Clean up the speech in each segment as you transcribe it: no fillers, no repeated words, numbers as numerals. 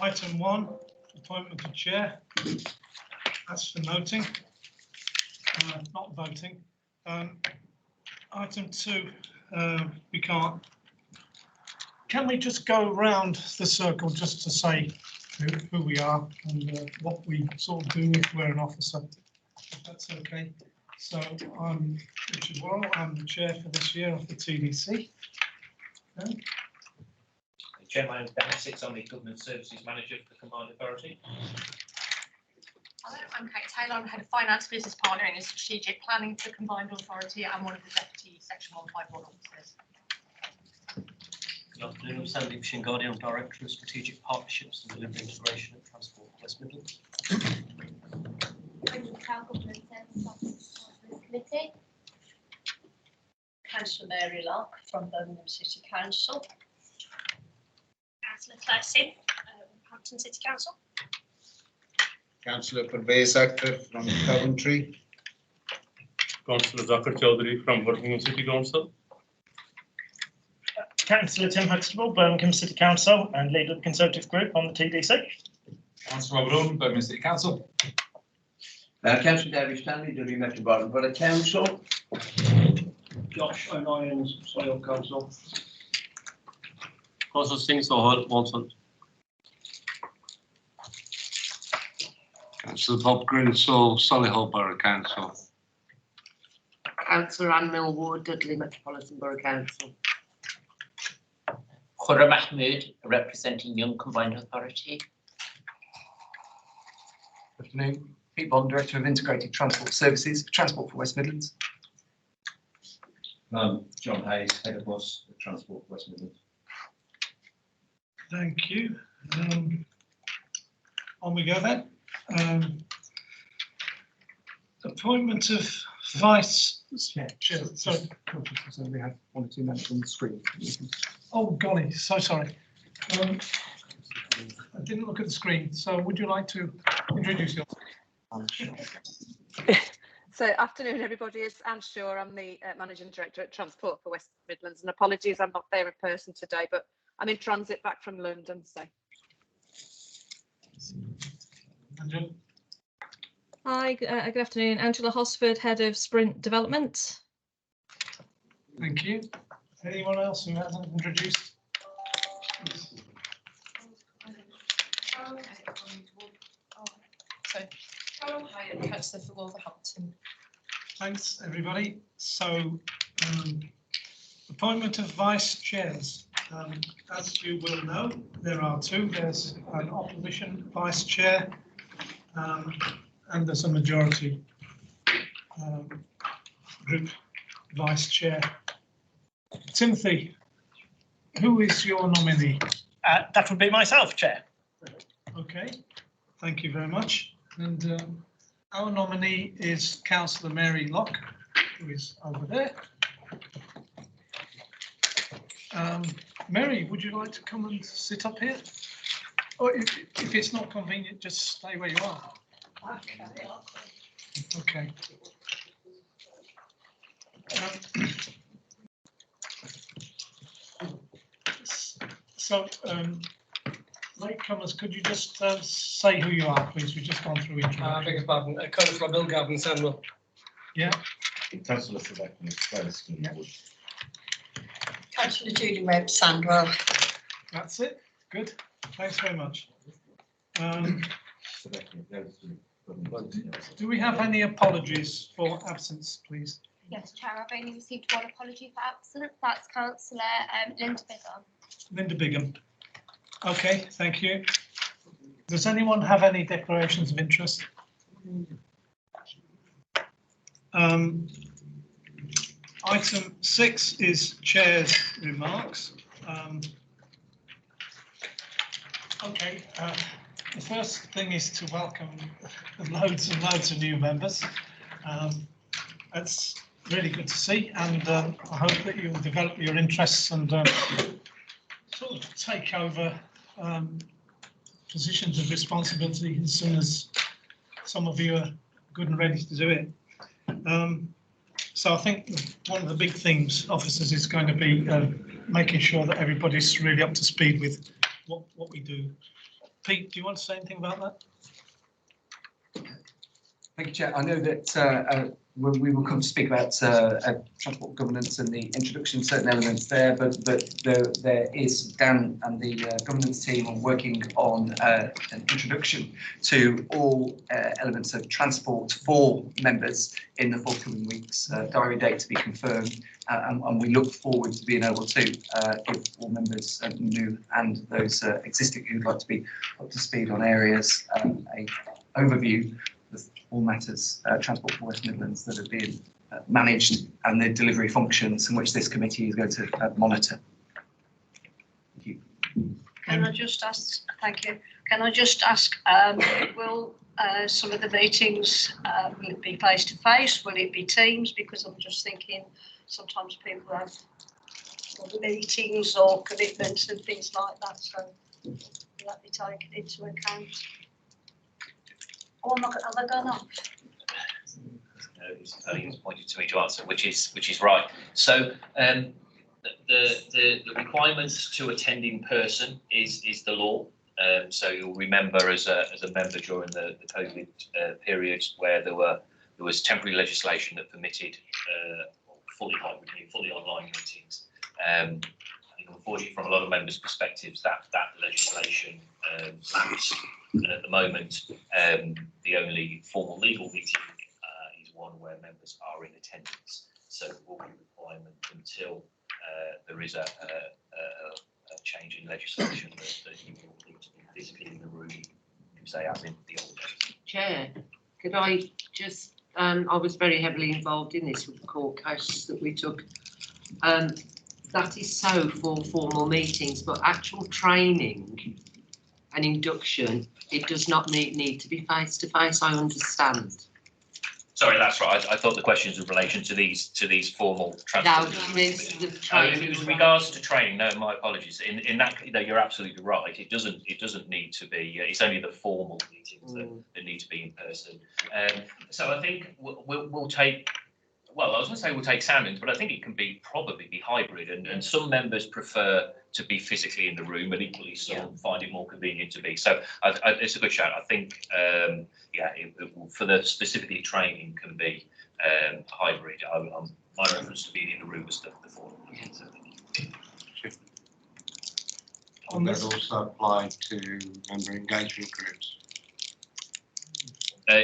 Item 1, appointment of chair. That's for noting, not voting. Item 2, we can't. Can we just go round the circle just to say who we are and what we sort of do if we're an officer, if that's okay? So I'm Richard Worrell, I'm the chair for this year of the TDC. Okay. Chair, my name is Ben Essex, I'm the Government Services Manager for the Combined Authority. Hello, I'm Kate Taylor, I'm Head of Finance, Business Partnering and Strategic Planning for the Combined Authority. I'm one of the Deputy Section 151 officers. Good afternoon, I'm Sandy Shingardi, I'm Director of Strategic Partnerships and Delivery Integration at Transport West Midlands. I'm Government Services Officer for this committee. Councillor Mary Locke from Birmingham City Council. Councillor Claire Sim, Hampton City Council. Councillor Parvez Akhtar from Coventry. Councillor Zakir Chaudhary from Birmingham City Council. Councillor Tim Huxtable, Birmingham City Council and leader of the Conservative Group on the TDC. Councillor Rowan, Birmingham City Council. Councillor David Stanley, Derby Metropolitan Borough Council. Josh O'Ryan, Soil Council. Councillor Singh Sohal, Walsall. Councillor Bob Grinsell, Solihull Borough Council. Councillor Anne Millward, Dudley Metropolitan Borough Council. Khurram Mahmood, representing Young Combined Authority. Good afternoon, Pete Bond, Director of Integrated Transport Services, Transport for West Midlands. John Hayes, Head of Bus at Transport for West Midlands. Thank you. On we go then. Appointment of Vice Chair. Sorry. So we have 1 or 2 members on the screen. Oh, golly, so sorry. I didn't look at the screen. So would you like to introduce yourself? So afternoon everybody, it's Anne Shaw, I'm the Managing Director at Transport for West Midlands, and apologies I'm not there in person today, but I'm in transit back from London. So. Hi, good afternoon. Angela Hosford, Head of Sprint Development. Thank you. Anyone else who hasn't introduced? So, Carol Hyatt, Councillor for Wolverhampton. Thanks, everybody. So, appointment of vice chairs. As you will know, there are 2. There's an opposition vice chair and there's a majority group vice chair. Timothy, who is your nominee? That would be myself, Chair. Okay, thank you very much. And our nominee is Councillor Mary Locke, who is over there. Mary, would you like to come and sit up here? Or if it's not convenient, just stay where you are. Okay. So, latecomers, could you just say who you are, please? We've just gone through introduction. I beg your pardon. Councillor Bill Gavin, Sandwell. Yeah. Councillor Select, yeah. Councillor Julie Webb, Sandwell. That's it. Good. Thanks very much. Do we have any apologies for absence, please? Yes, Chair, I've only received 1 apology for absence. That's Councillor Linda Bigham. Linda Bigham. Okay, thank you. Does anyone have any declarations of interest? Item 6 is Chair's remarks. Okay, the first thing is to welcome loads and loads of new members. That's really good to see, and I hope that you'll develop your interests and sort of take over positions of responsibility as soon as some of you are good and ready to do it. So I think one of the big things, officers, is going to be making sure that everybody's really up to speed with what we do. Pete, do you want to say anything about that? Thank you, Chair. I know that we will come to speak about transport governance and the introduction of certain elements there, but there is Dan and the governance team are working on an introduction to all elements of transport for members in the forthcoming weeks. Diary date to be confirmed, and we look forward to being able to give all members new and those existing who'd like to be up to speed on areas a overview of all matters transport for West Midlands that are being managed and the delivery functions in which this committee is going to monitor. Thank you. Can I just ask, thank you, can I just ask, will some of the meetings, will it be face to face, will it be Teams? Because I'm just thinking sometimes people have other meetings or commitments and things like that, so will that be taken into account? Or not, are they going off? I think it's pointed to me to answer, which is right. So the requirements to attend in person is the law. So you'll remember as a member during the COVID period where there was temporary legislation that permitted fully hybrid, fully online meetings. I think unfortunately from a lot of members' perspectives that legislation lapsed. And at the moment, the only formal legal meeting is one where members are in attendance. So there will be a requirement until there is a change in legislation that you will need to be physically in the room, say as in the old days. Chair, could I just, I was very heavily involved in this with the court cases that we took. That is so for formal meetings, but actual training and induction, it does not need to be face to face, I understand. Sorry, that's right. I thought the questions in relation to these formal transport. No, it the it was regards to training. No, my apologies. In that, you're absolutely right. It doesn't need to be. It's only the formal meetings that need to be in person. So I think we'll take. Well, I was going to say we'll take soundings, but I think it can probably be hybrid, and some members prefer to be physically in the room, and equally some find it more convenient to be. So it's a good shout. I think, for the specifically training can be hybrid. My reference to being in the room was the formal. So. And that also apply to member engagement groups.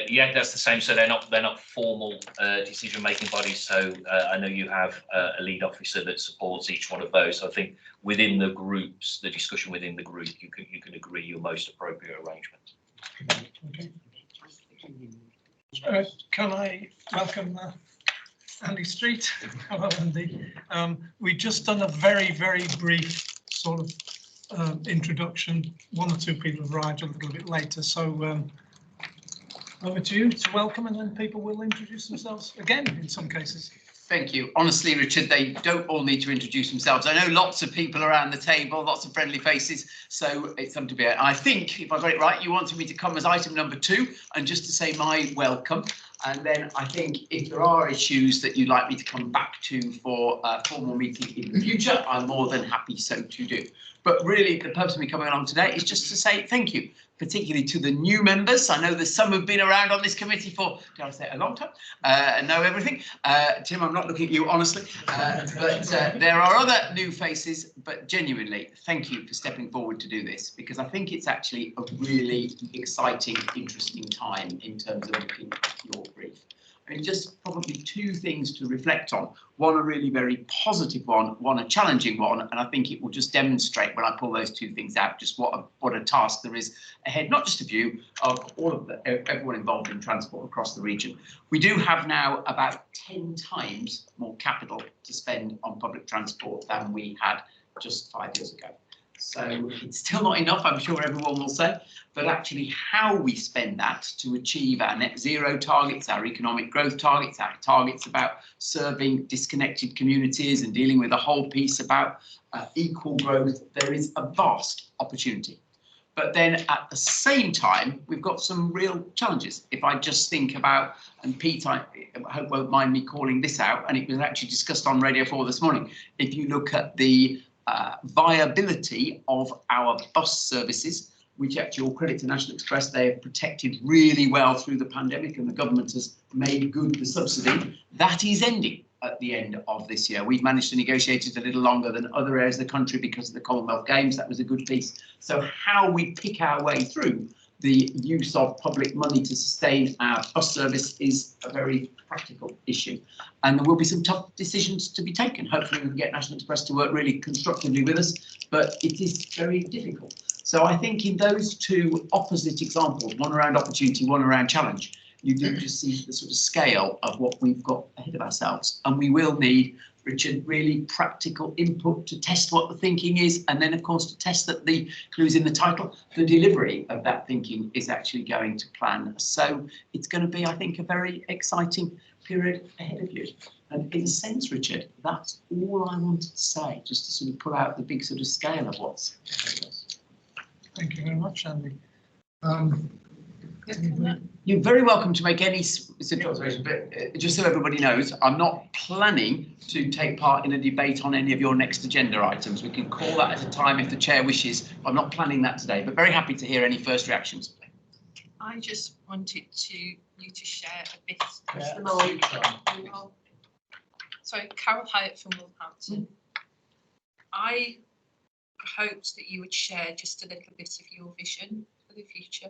Yeah, that's the same. So they're not formal decision-making bodies. So I know you have a lead officer that supports each one of those. So I think within the groups, the discussion within the group, you can agree your most appropriate arrangement. Okay. Can I welcome Andy Street? Hello, Andy. We've just done a very brief sort of introduction. One or two people have arrived a little bit later, so. Over to you to welcome, and then people will introduce themselves again in some cases. Thank you. Honestly, Richard, they don't all need to introduce themselves. I know lots of people around the table, lots of friendly faces, so it's something to be. I think, if I got it right, you wanted me to come as item number 2 and just to say my welcome. And then I think if there are issues that you'd like me to come back to for a formal meeting in the future, I'm more than happy so to do. But really, the purpose of me coming along today is just to say thank you, particularly to the new members. I know there's some who've been around on this committee for, dare I say, a long time, and know everything. Tim, I'm not looking at you, honestly, but there are other new faces, but genuinely, thank you for stepping forward to do this, because I think it's actually a really exciting, interesting time in terms of looking at your brief. I mean, just probably 2 things to reflect on. One, a really very positive one, a challenging one, and I think it will just demonstrate when I pull those 2 things out, just what a task there is ahead, not just of you, of all of everyone involved in transport across the region. We do have now about 10 times more capital to spend on public transport than we had just 5 years ago. So it's still not enough, I'm sure everyone will say, but actually how we spend that to achieve our net zero targets, our economic growth targets, our targets about serving disconnected communities and dealing with the whole piece about equal growth, there is a vast opportunity. But then at the same time, we've got some real challenges. If I just think about, and Pete, I hope won't mind me calling this out, and it was actually discussed on Radio 4 this morning, if you look at the viability of our bus services, which actually, all credit to National Express, they have protected really well through the pandemic, and the government has made good the subsidy. That is ending at the end of this year. We've managed to negotiate it a little longer than other areas of the country because of the Commonwealth Games. That was a good piece. So how we pick our way through the use of public money to sustain our bus service is a very practical issue. And there will be some tough decisions to be taken. Hopefully we can get National Express to work really constructively with us, but it is very difficult. So I think in those two opposite examples, one around opportunity, one around challenge, you do just see the sort of scale of what we've got ahead of ourselves. And we will need, Richard, really practical input to test what the thinking is, and then of course to test that the clues in the title, the delivery of that thinking is actually going to plan. So it's going to be, I think, a very exciting period ahead of you. And in a sense, Richard, that's all I wanted to say, just to sort of put out the big sort of scale of what's ahead of us. Thank you very much, Andy. You're very welcome to make any specific observation, but just so everybody knows, I'm not planning to take part in a debate on any of your next agenda items. We can call that at a time if the chair wishes. I'm not planning that today, but very happy to hear any first reactions. I just wanted you to share a bit of the mind. Sorry, Carol Hyatt from Wolverhampton. I hoped that you would share just a little bit of your vision for the future,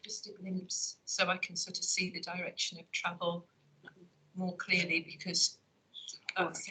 just a glimpse, so I can sort of see the direction of travel more clearly, because that's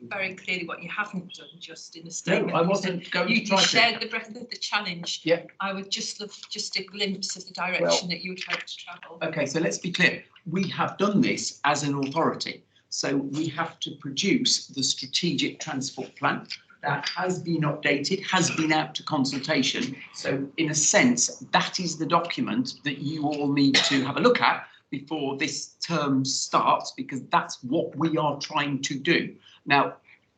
very clearly what you haven't done just in a statement. No, I wasn't going to try You to. shared the breadth of the challenge. Yeah. I would just love just a glimpse of the direction that you would hope to travel. Okay, so let's be clear. We have done this as an authority. So we have to produce the strategic transport plan. That has been updated, has been out to consultation. So in a sense, that is the document that you all need to have a look at before this term starts, because that's what we are trying to do. Now,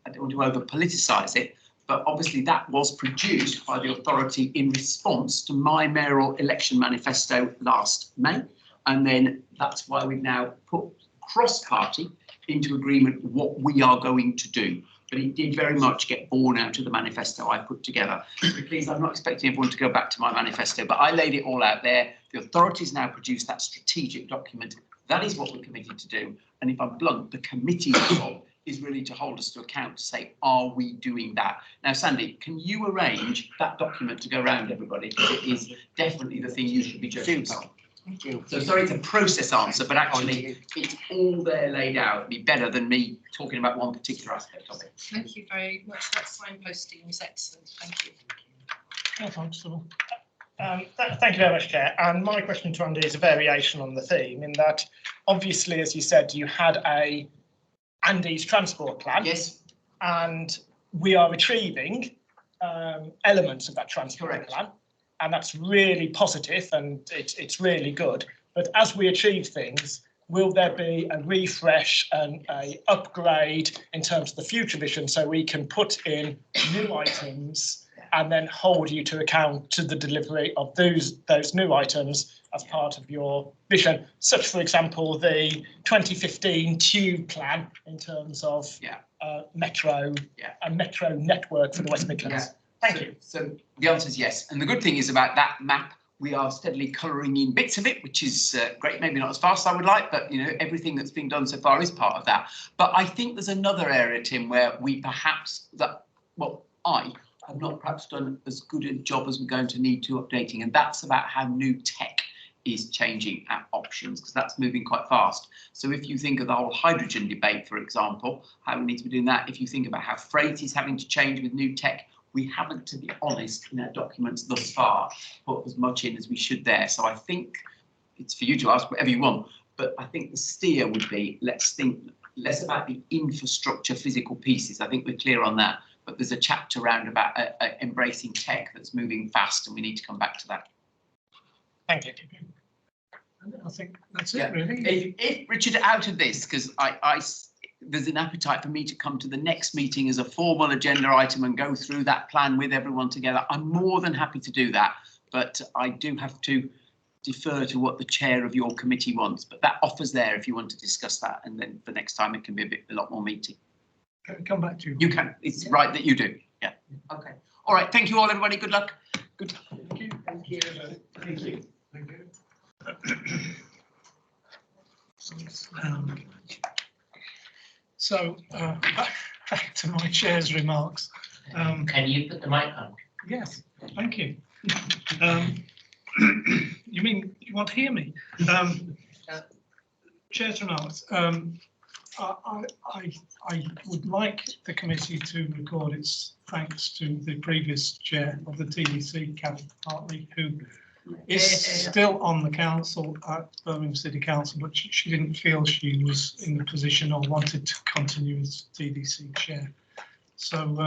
I don't want to over politicise it, but obviously that was produced by the authority in response to my mayoral election manifesto last May. And then that's why we've now put cross-party into agreement what we are going to do. But it did very much get born out of the manifesto I put together. So please, I'm not expecting everyone to go back to my manifesto, but I laid it all out there. The authorities now produced that strategic document. That is what we're committed to do. And if I'm blunt, the committee's job is really to hold us to account to say, are we doing that? Now, Sandy, can you arrange that document to go around everybody? Because it is definitely the thing you should be judging on. Thank you. So sorry, it's a process answer, but actually it's all there laid out. It'd be better than me talking about one particular aspect of it. Thank you very much. That signposting was excellent. Thank you. Thank you very much, Chair. And my question to Andy is a variation on the theme, in that obviously, as you said, you had Andy's transport plan. Yes. And we are retrieving elements of that transport plan. And that's really positive, and it's really good. But as we achieve things, will there be a refresh and a upgrade in terms of the future vision, so we can put in new items and then hold you to account to the delivery of those new items as part of your vision? Such, for example, the 2015 tube plan in terms of metro and metro network for the West Midlands. Thank you. So the answer is yes. And the good thing is about that map, we are steadily colouring in bits of it, which is great. Maybe not as fast as I would like, but you know, everything that's been done so far is part of that. But I think there's another area, Tim, where we perhaps I have not perhaps done as good a job as we're going to need to updating, and that's about how new tech is changing our options, because that's moving quite fast. So if you think of the whole hydrogen debate, for example, how we need to be doing that, if you think about how freight is having to change with new tech, we haven't, to be honest, in our documents thus far, put as much in as we should there. So I think it's for you to ask whatever you want, but I think the steer would be, let's think less about the infrastructure physical pieces. I think we're clear on that, but there's a chapter around about embracing tech that's moving fast, and we need to come back to that. Thank you. I think that's it, really. If Richard, out of this, because there's an appetite for me to come to the next meeting as a formal agenda item and go through that plan with everyone together. I'm more than happy to do that, but I do have to defer to what the chair of your committee wants. But that offer's there if you want to discuss that, and then for next time it can be a lot more meaty. Can we come back to you? You can. It's right that you do. Yeah. Okay. All right. Thank you all, everybody. Good luck. Good. Thank you. you. Thank you. Thank you. Back to my chair's remarks. Can you put the mic on? Yes, thank you. You mean you want to hear me? Chair's remarks. I would like the committee to record its thanks to the previous chair of the TDC, Kath Hartley, who is still on the council at Birmingham City Council, but she didn't feel she was in the position or wanted to continue as TDC chair. So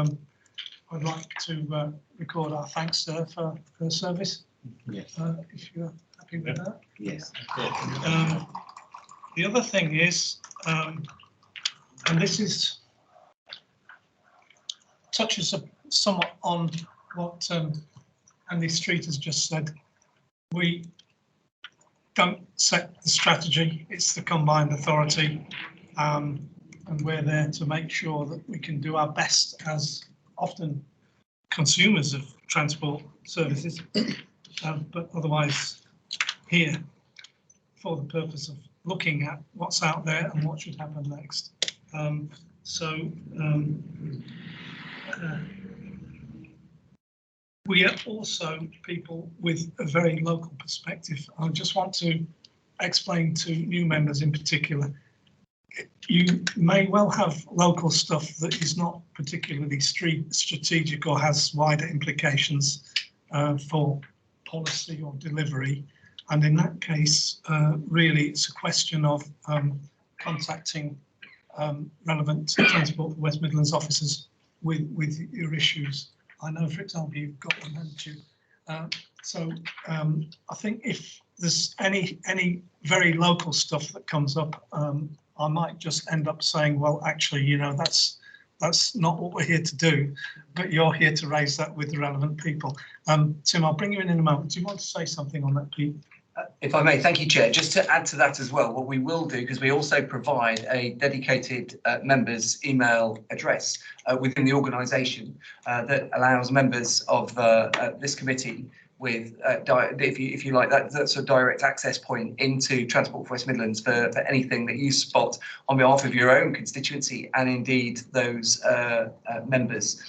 I'd like to record our thanks to her for her service. Yes. If you're happy with that. Yes. The other thing is, and this is touches somewhat on what Andy Street has just said. We don't set the strategy, it's the combined authority, and we're there to make sure that we can do our best as often consumers of transport services, but otherwise here for the purpose of looking at what's out there and what should happen next. We are also people with a very local perspective. I just want to explain to new members in particular, you may well have local stuff that is not particularly strategic or has wider implications for policy or delivery. And in that case, really, it's a question of contacting relevant Transport for West Midlands officers with your issues. I know, for example, you've got one, haven't you? I think if there's any very local stuff that comes up, I might just end up saying, well, actually, you know, that's not what we're here to do, but you're here to raise that with the relevant people. Tim, I'll bring you in a moment. Do you want to say something on that, Pete? If I may, thank you, Chair. Just to add to that as well, what we will do, because we also provide a dedicated members' email address within the organisation that allows members of this committee with, if you like, that sort of direct access point into Transport for West Midlands for anything that you spot on behalf of your own constituency and indeed those members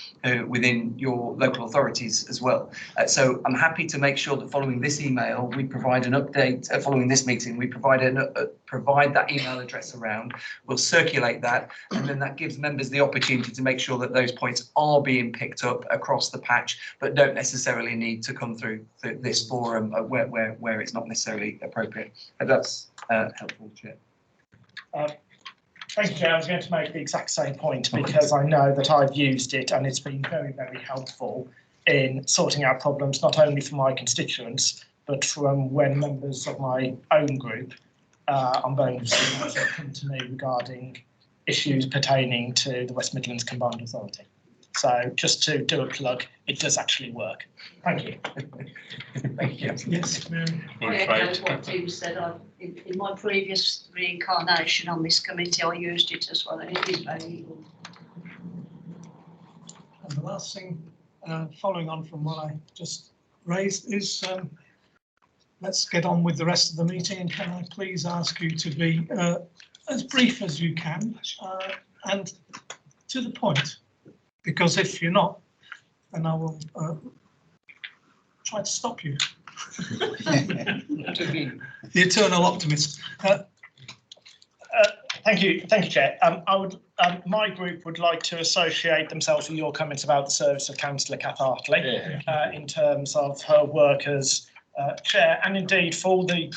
within your local authorities as well. So I'm happy to make sure that following this email, we provide an update, following this meeting, we provide that email address around, we'll circulate that, and then that gives members the opportunity to make sure that those points are being picked up across the patch, but don't necessarily need to come through this forum where it's not necessarily appropriate. That's helpful, Chair. Thank you, Chair. I was going to make the exact same point because I know that I've used it and it's been very, very helpful in sorting out problems, not only for my constituents, but from when members of my own group on Birmingham City Council come to me regarding issues pertaining to the West Midlands Combined Authority. So just to do a plug, it does actually work. Thank you. Thank you. Yes, Mary. I echo what Tim said. In my previous reincarnation on this committee, I used it as well, and it is very good. And the last thing, following on from what I just raised, is let's get on with the rest of the meeting. And can I please ask you to be as brief as you can and to the point? Because if you're not, then I will try to stop you. The eternal optimist. Thank you, Chair. My group would like to associate themselves with your comments about the service of Councillor Kath Hartley in terms of her work as chair, and indeed for all the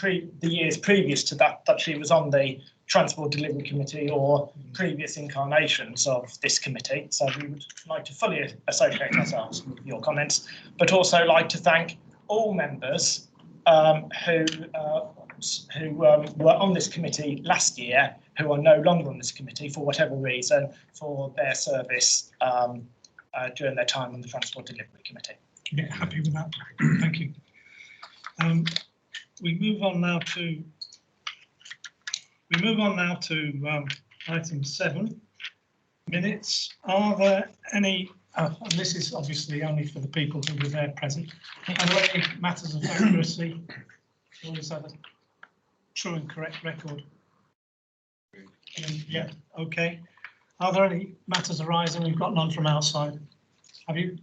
years previous to that she was on the Transport Delivery Committee or previous incarnations of this committee. So we would like to fully associate ourselves with your comments, but also like to thank all members who were on this committee last year, who are no longer on this committee for whatever reason, for their service during their time on the Transport Delivery Committee. Yeah, happy with that. Thank you. We move on now to item 7, minutes. Are there any And this is obviously only for the people who were there present. Are there any matters of accuracy? Or is that a true and correct record? Yeah, okay. Are there any matters arising? We've got none from outside. Have you?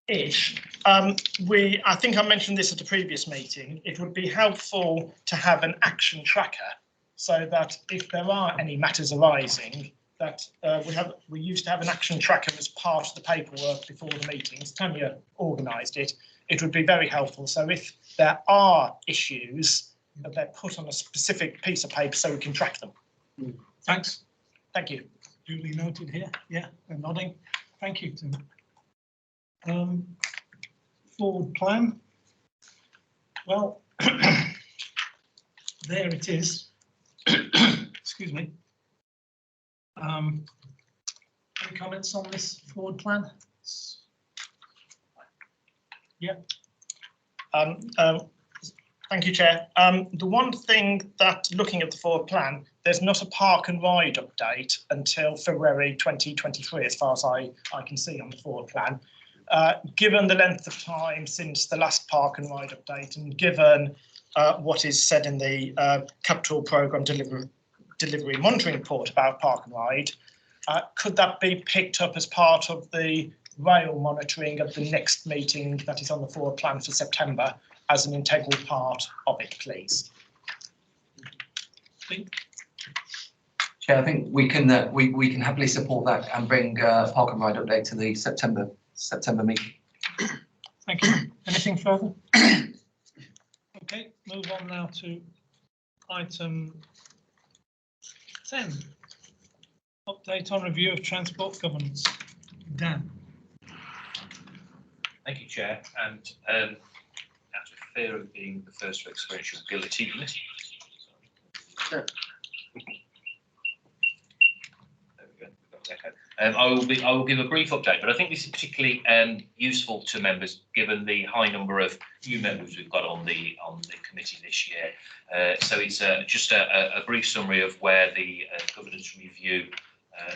Ish. I think I mentioned this at a previous meeting. It would be helpful to have an action tracker so that if there are any matters arising, that we used to have an action tracker as part of the paperwork before the meetings. Tanya organised it. It would be very helpful. So if there are issues, that they're put on a specific piece of paper so we can track them. Thanks. Thank you. Duly noted here. Yeah, they're nodding. Thank you, Tim. Forward plan. Well, there it is. Excuse me. Any comments on this forward plan? Yeah. Thank you, Chair. The one thing that, looking at the forward plan, there's not a park and ride update until February 2023, as far as I can see on the forward plan. Given the length of time since the last park and ride update, and given what is said in the capital programme delivery monitoring report about park and ride, could that be picked up as part of the rail monitoring of the next meeting that is on the forward plan for September as an integral part of it, please? Chair, I think we can happily support that and bring park and ride update to the September meeting. Thank you. Anything further? Okay, move on now to item 10. Update on review of transport governance. Dan. Thank you, Chair. And out of fear of being the first to experience your guillotine, I will give a brief update, but I think this is particularly useful to members given the high number of new members we've got on the committee this year. So it's just a brief summary of where the governance review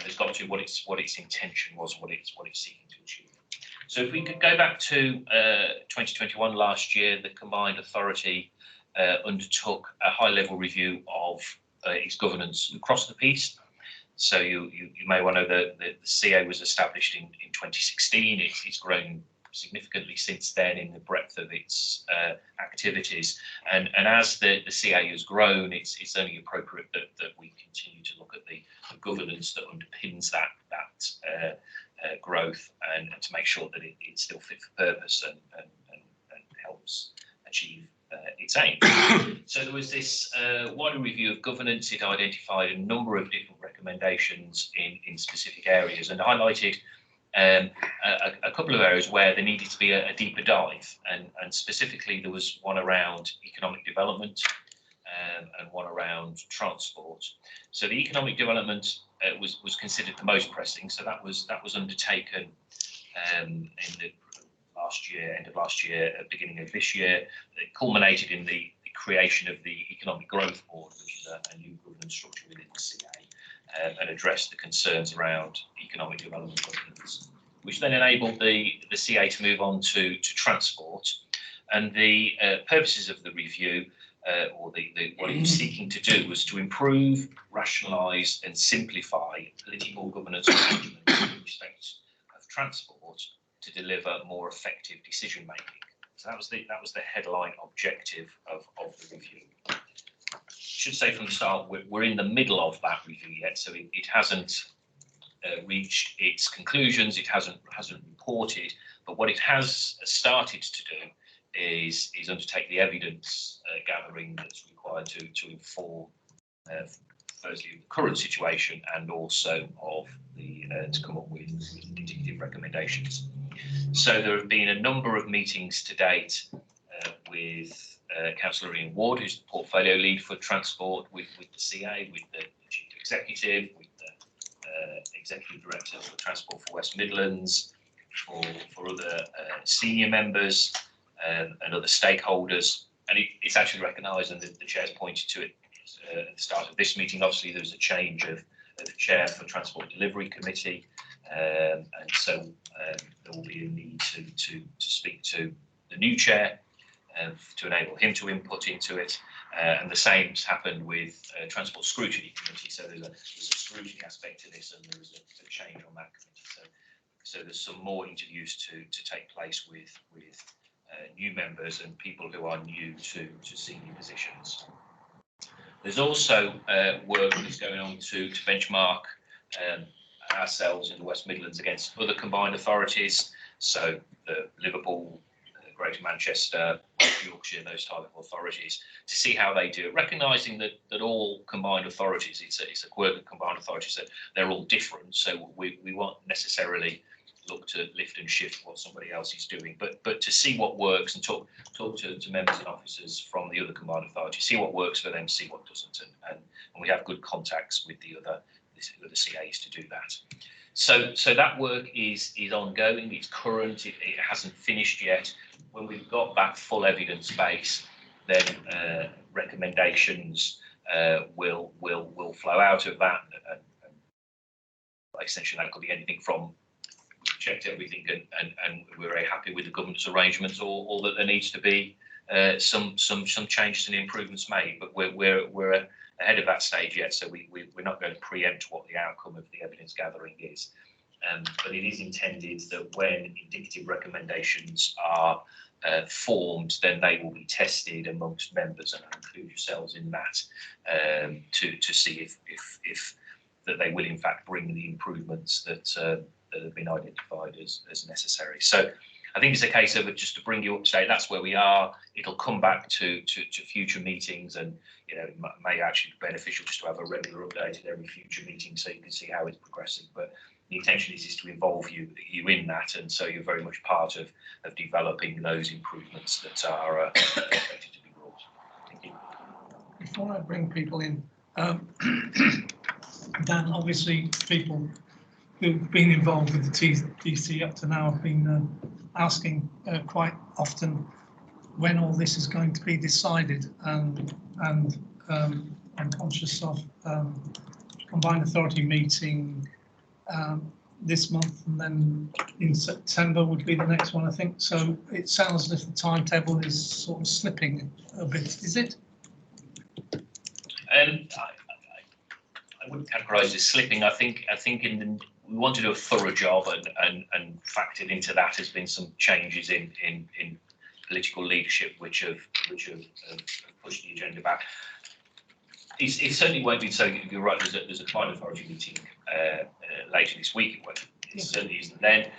has got to, what its intention was, what it's seeking to achieve. So if we could go back to 2021, last year, the Combined Authority undertook a high-level review of its governance across the piece. So you may well know that the CA was established in 2016. It's grown significantly since then in the breadth of its activities. And as the CA has grown, it's only appropriate that we continue to look at the governance that underpins that growth and to make sure that it's still fit for purpose and helps achieve its aim. So there was this wider review of governance. It identified a number of different recommendations in specific areas and highlighted a couple of areas where there needed to be a deeper dive, and specifically there was one around economic development and one around transport. So the economic development was considered the most pressing, so that was undertaken in the last year, end of last year, beginning of this year. It culminated in the creation of the Economic Growth Board, which is a new governance structure within the CA, and addressed the concerns around economic development governance, which then enabled the CA to move on to transport. And the purposes of the review, or what it was seeking to do, was to improve, rationalise and simplify political governance management in respect of transport to deliver more effective decision making. So that was the headline objective of the review. Should say from the start, we're in the middle of that review yet, so it hasn't reached its conclusions. It hasn't reported, but what it has started to do is undertake the evidence gathering that's required to inform firstly the current situation and also of the to come up with indicative recommendations. So there have been a number of meetings to date with Councillor Ian Ward, who's the portfolio lead for transport, with the CA, with the Chief Executive, with the Executive Director for Transport for West Midlands, for other senior members and other stakeholders. And it's actually recognised, and the Chair's pointed to it at the start of this meeting. Obviously, there was a change of chair for Transport Delivery Committee, and so there will be a need to speak to the new chair to enable him to input into it. And the same's happened with Transport Scrutiny Committee. So there's a scrutiny aspect to this, and there is a change on that committee. So there's some more interviews to take place with new members and people who are new to senior positions. There's also work that's going on to benchmark ourselves in the West Midlands against other combined authorities. So the Liverpool, Greater Manchester, West Yorkshire, those type of authorities, to see how they do it, recognising that all combined authorities, it's a quirk of combined authorities, that they're all different. So we won't necessarily look to lift and shift what somebody else is doing, but to see what works and talk to members and officers from the other combined authorities, see what works for them, see what doesn't, and we have good contacts with the other CAs to do that. So that work is ongoing, it's current, it hasn't finished yet. When we've got that full evidence base, then recommendations will flow out of that, and essentially that could be anything from we've checked everything and we're very happy with the government's arrangements, or that there needs to be some changes and improvements made. But we're ahead of that stage yet, so we're not going to preempt what the outcome of the evidence gathering is. But it is intended that when indicative recommendations are formed, then they will be tested amongst members, and I include yourselves in that, to see if that they will in fact bring the improvements that have been identified as necessary. So I think it's a case of just to bring you up to date. That's where we are. It'll come back to future meetings, and it may actually be beneficial just to have a regular update at every future meeting so you can see how it's progressing. But the intention is to involve you in that, and so you're very much part of developing those improvements that are expected to be brought. Thank you. Before I bring people in, Dan, obviously people who've been involved with the TDC up to now have been asking quite often when all this is going to be decided, and I'm conscious of Combined Authority meeting this month, and then in September would be the next one, I think. So it sounds as if the timetable is sort of slipping a bit. Is it? I wouldn't categorise it as slipping. I think we want to do a thorough job, and factored into that has been some changes in political leadership which have pushed the agenda back. It certainly won't be so. You're right. There's a Combined Authority meeting later this week. It certainly isn't then.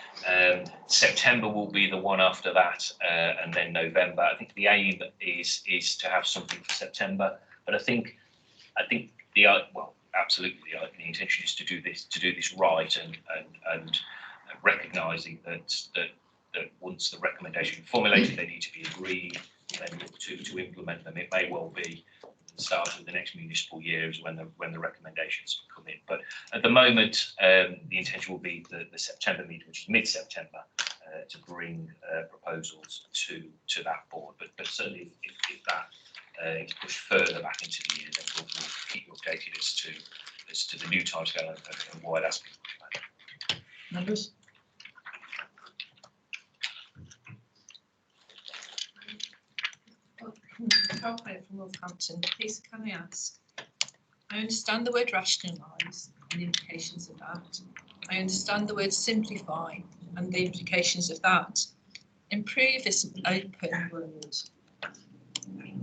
September will be the one after that, and then November. I think the aim is to have something for September. But I think absolutely the intention is to do this right, and recognising that once the recommendation formulated, they need to be agreed, and then look to implement them. It may well be the start of the next municipal year is when the recommendations come in. But at the moment, the intention will be the September meeting, which is mid-September, to bring proposals to that board. But certainly, if that is pushed further back into the year, then we'll keep you updated as to the new timescale and why that's been pushed back. Members? Carol Hyatt from Wolverhampton. Please, can I ask? I understand the word rationalise and the implications of that. I understand the word simplify and the implications of that. Improve is an open word.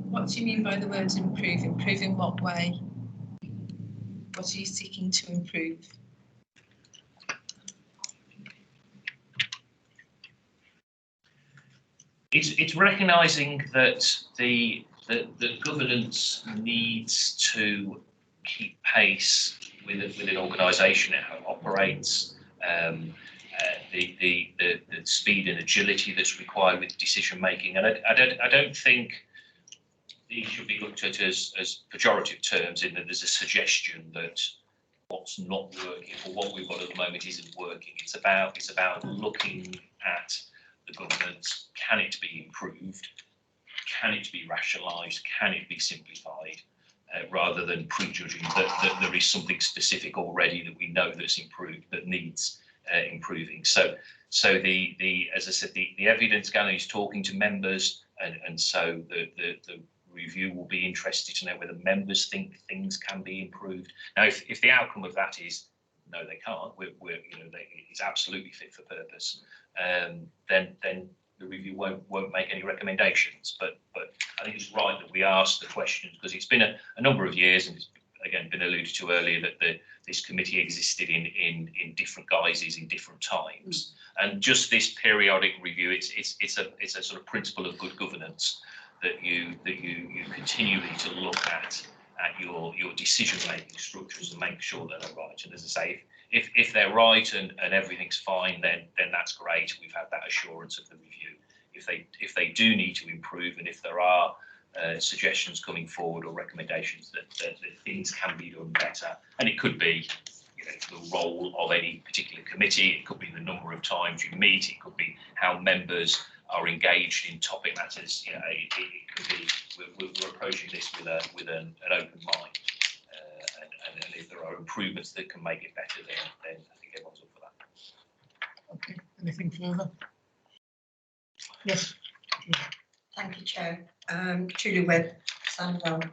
What do you mean by the word improve? Improve in what way? What are you seeking to improve? It's recognising that the governance needs to keep pace with an organisation, how it operates, the speed and agility that's required with decision making, and I don't think these should be looked at as pejorative terms, in that there's a suggestion that what's not working or what we've got at the moment isn't working. It's about looking at the governance. Can it be improved? Can it be rationalised? Can it be simplified? Rather than prejudging that there is something specific already that we know that's improved that needs improving. So the as I said, the evidence gathering is talking to members, and so the review will be interested to know whether members think things can be improved. Now, if the outcome of that is no, they can't, it's absolutely fit for purpose, then the review won't make any recommendations. But I think it's right that we ask the questions, because it's been a number of years, and it's again been alluded to earlier that this committee existed in different guises in different times, and just this periodic review, it's a sort of principle of good governance that you continually to look at your decision-making structures and make sure that they're right. And as I say, if they're right and everything's fine, then that's great. We've had that assurance of the review. If they do need to improve, and if there are suggestions coming forward or recommendations that things can be done better, and it could be the role of any particular committee, it could be the number of times you meet, it could be how members are engaged in topic matters. It could be we're approaching this with an open mind, and if there are improvements that can make it better, then I think everyone's up for that. Okay, anything further? Yes. Thank you, Chair. Julie Webb, Sandwell.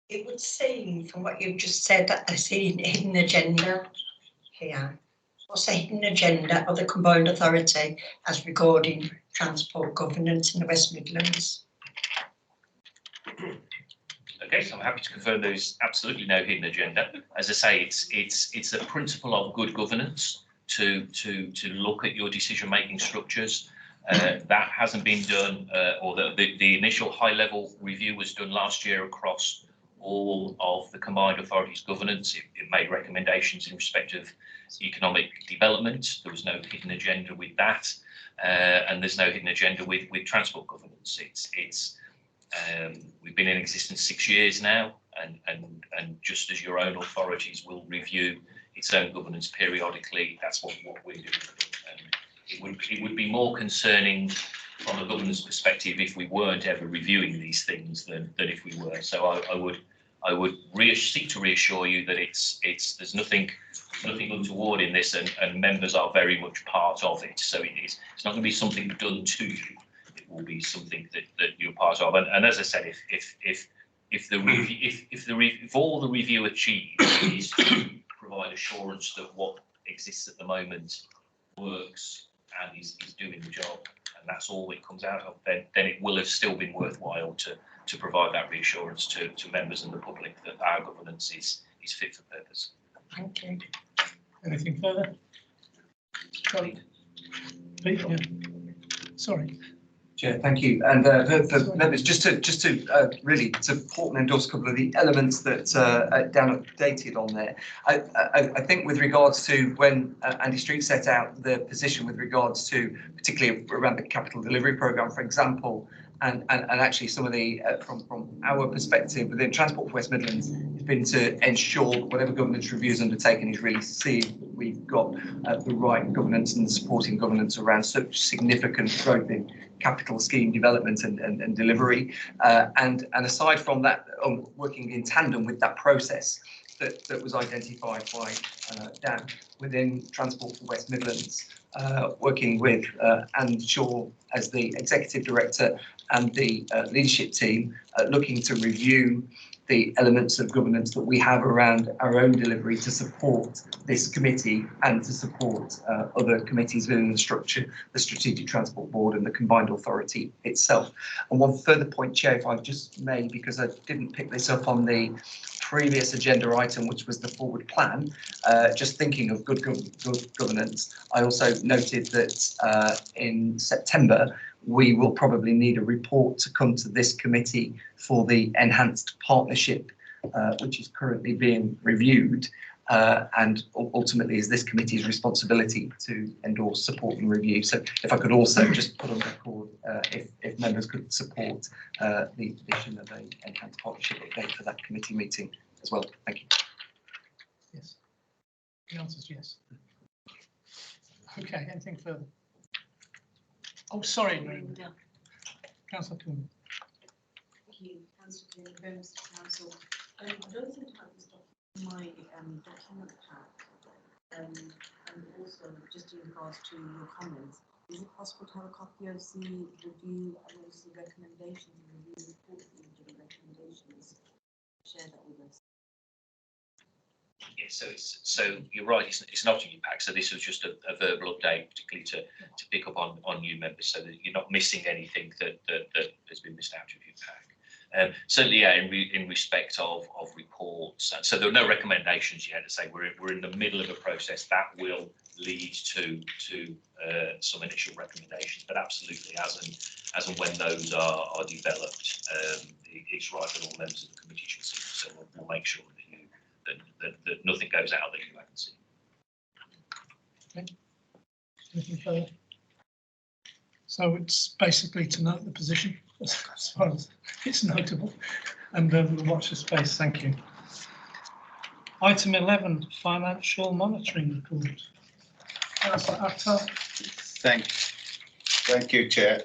It would seem from what you've just said that there's a hidden agenda here. What's the hidden agenda of the Combined Authority as regarding transport governance in the West Midlands? Okay, so I'm happy to confirm there is absolutely no hidden agenda. As I say, it's a principle of good governance to look at your decision-making structures. That hasn't been done, or the initial high-level review was done last year across all of the Combined Authority's governance. It made recommendations in respect of economic development. There was no hidden agenda with that, and there's no hidden agenda with transport governance. We've been in existence 6 years now, and just as your own authorities will review its own governance periodically, that's what we're doing. It would be more concerning from a governance perspective if we weren't ever reviewing these things than if we were. So I would seek to reassure you that there's nothing untoward in this, and members are very much part of it. So it's not going to be something done to you. It will be something that you're part of. And as I said, if all the review achieves is to provide assurance that what exists at the moment works and is doing the job, and that's all it comes out of, then it will have still been worthwhile to provide that reassurance to members and the public that our governance is fit for purpose. Thank you. Anything further? Sorry. Pete, yeah. Sorry. Chair, thank you. And for members, just to really support and endorse a couple of the elements that Dan updated on there. I think with regards to when Andy Street set out the position with regards to particularly around the capital delivery programme, for example, and actually some of the from our perspective within Transport for West Midlands, has been to ensure that whatever governance review is undertaken is really seeing that we've got the right governance and the supporting governance around such significant growth in capital scheme development and delivery. And aside from that, working in tandem with that process that was identified by Dan within Transport for West Midlands, working with Anne Shaw as the Executive Director and the leadership team, looking to review the elements of governance that we have around our own delivery to support this committee and to support other committees within the structure, the Strategic Transport Board and the Combined Authority itself. And one further point, Chair, if I just may, because I didn't pick this up on the previous agenda item, which was the forward plan, just thinking of good governance, I also noted that in September, we will probably need a report to come to this committee for the enhanced partnership, which is currently being reviewed, and ultimately is this committee's responsibility to endorse, support and review. So if I could also just put on record if members could support the addition of an enhanced partnership update for that committee meeting as well. Thank you. Yes. The answer is yes. Okay, anything further? Oh, sorry, Councillor Coon. Thank you, Councillor Coon, members of the council. I don't think I have this in my document pack. and also just in regards to your comments, is it possible to have a copy of the review and also the recommendations, the review report that you did, recommendations? Share that with us. Yeah, so you're right. It's not in your pack. So this was just a verbal update, particularly to pick up on new members, so that you're not missing anything that has been missed out of your pack. Certainly, yeah, in respect of reports. So there are no recommendations yet. To say we're in the middle of a process that will lead to some initial recommendations, but absolutely, as and when those are developed, it's right that all members of the committee should see. So we'll make sure that nothing goes out that you haven't seen. Anything further? So it's basically to note the position, as far as it's notable, and we'll watch the space. Thank you. Item 11, financial monitoring report. Councillor Akhtar. Thank you, Chair.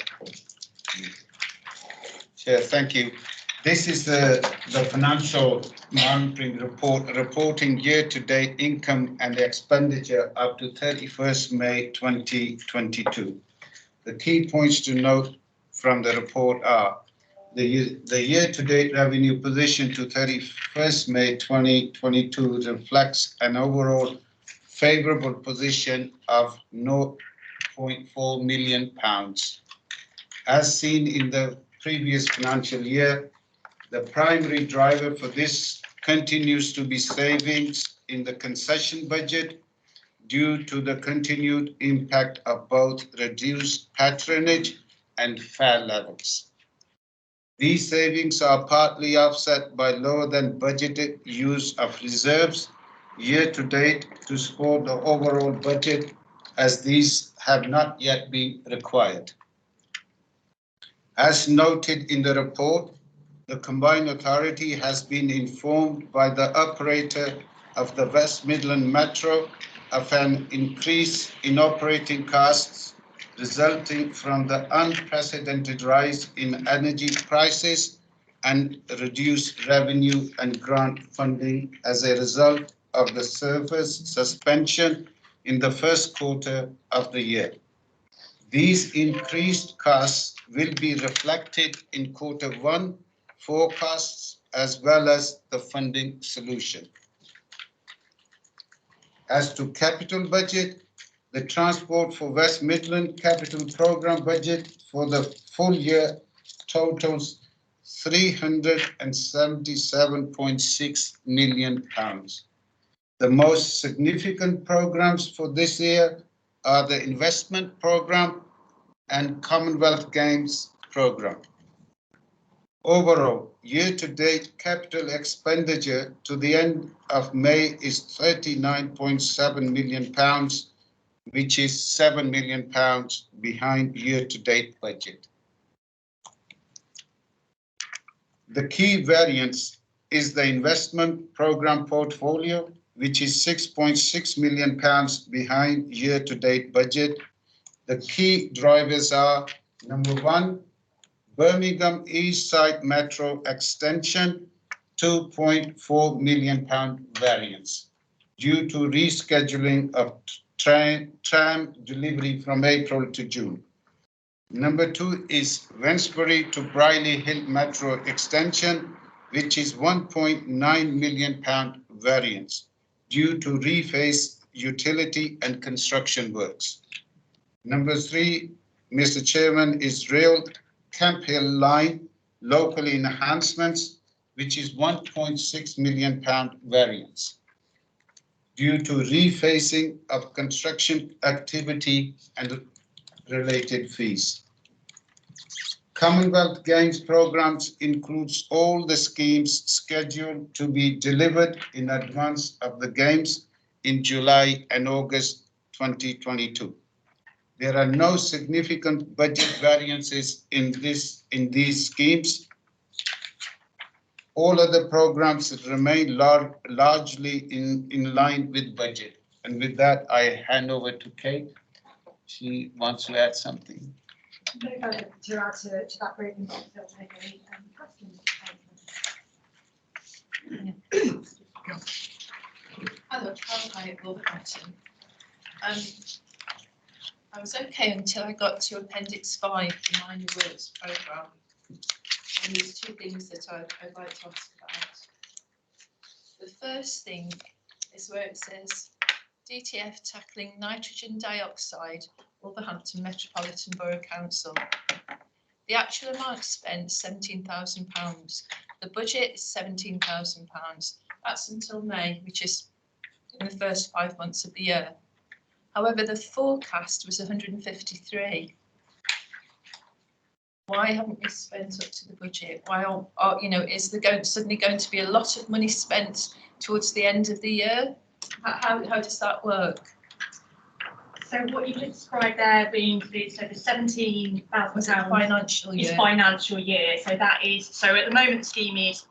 Chair, thank you. This is the financial monitoring report, reporting year-to-date income and expenditure up to 31st May 2022. The key points to note from the report are the year-to-date revenue position to 31st May 2022 reflects an overall favourable position of £0.4 million. As seen in the previous financial year, the primary driver for this continues to be savings in the concession budget due to the continued impact of both reduced patronage and fare levels. These savings are partly offset by lower than budgeted use of reserves year to date to support the overall budget, as these have not yet been required. As noted in the report, the Combined Authority has been informed by the operator of the West Midlands Metro of an increase in operating costs resulting from the unprecedented rise in energy prices and reduced revenue and grant funding as a result of the service suspension in the first quarter of the year. These increased costs will be reflected in Q1 forecasts as well as the funding solution. As to capital budget, the Transport for West Midlands Capital Programme budget for the full year totals £377.6 million. The most significant programmes for this year are the investment programme and Commonwealth Games programme. Overall, year-to-date capital expenditure to the end of May is £39.7 million, which is £7 million behind year-to-date budget. The key variance is the investment programme portfolio, which is £6.6 million behind year-to-date budget. The key drivers are, number one, Birmingham East Side Metro Extension, £2.4 million variance due to rescheduling of tram delivery from April to June. Number two is Wensbury to Brierley Hill Metro Extension, which is £1.9 million variance due to rephased utility and construction works. Number three, Mr. Chairman, is Rail Camp Hill Line local enhancements, which is £1.6 million variance due to rephasing of construction activity and related fees. Commonwealth Games programs includes all the schemes scheduled to be delivered in advance of the Games in July and August 2022. There are no significant budget variances in these schemes. All other programs remain largely in line with budget. And with that, I hand over to Kate. She wants to add something. To add to that briefing, they'll take any questions. Hello, Carol Hyatt, Wolverhampton. I was okay until I got to Appendix 5, the minor works programme. And there's two things that I'd like to ask about. The first thing is where it says DTF tackling nitrogen dioxide, Wolverhampton Metropolitan Borough Council. The actual amount spent £17,000. The budget is £17,000. That's until May, which is in the first 5 months of the year. However, the forecast was 153. Why haven't we spent up to the budget? Why is there suddenly going to be a lot of money spent towards the end of the year? How does that work? So what you described there being the £17,000 financial year? Is financial year. So that is, so at the moment the scheme is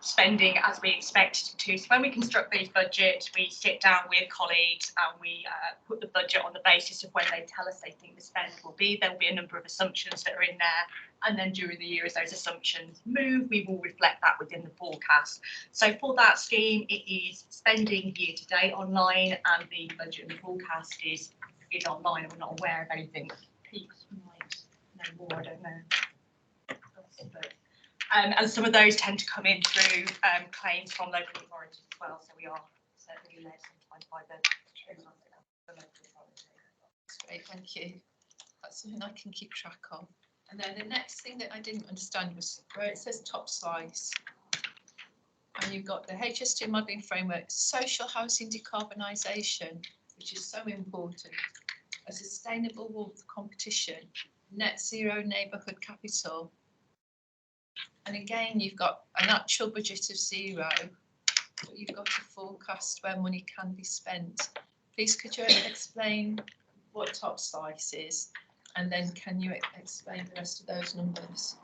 spending as we expected it to. So when we construct these budgets, we sit down with colleagues and we put the budget on the basis of when they tell us they think the spend will be. There will be a number of assumptions that are in there. And then during the year, as those assumptions move, we will reflect that within the forecast. So for that scheme, it is spending year to date online, and the budget and the forecast is online. We're not aware of anything. People might know more, I don't know. But, and some of those tend to come in through claims from local authorities as well. So we are certainly led sometimes by the local authority. That's great, thank you. That's something I can keep track of. And then the next thing that I didn't understand was where it says top slice. And you've got the HS2 modelling framework, social housing decarbonisation, which is so important, a sustainable warmth competition, net zero neighbourhood capital. And again, you've got an actual budget of 0, but you've got a forecast where money can be spent. Please could you explain what top slice is? And then can you explain the rest of those numbers?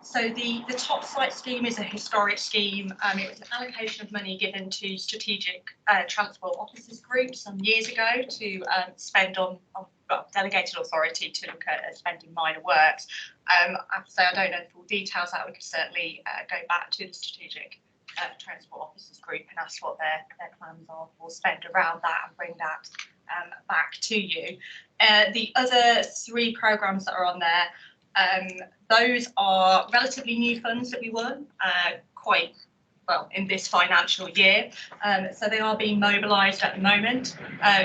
So the top site scheme is a historic scheme. It was an allocation of money given to strategic transport officers group some years ago to spend on delegated authority to look at spending minor works. I have to say I don't know the full details. That we could certainly go back to the strategic transport officers group and ask what their plans are for spend around that and bring that back to you. The other 3 programmes that are on there, those are relatively new funds that we won quite well in this financial year. So they are being mobilised at the moment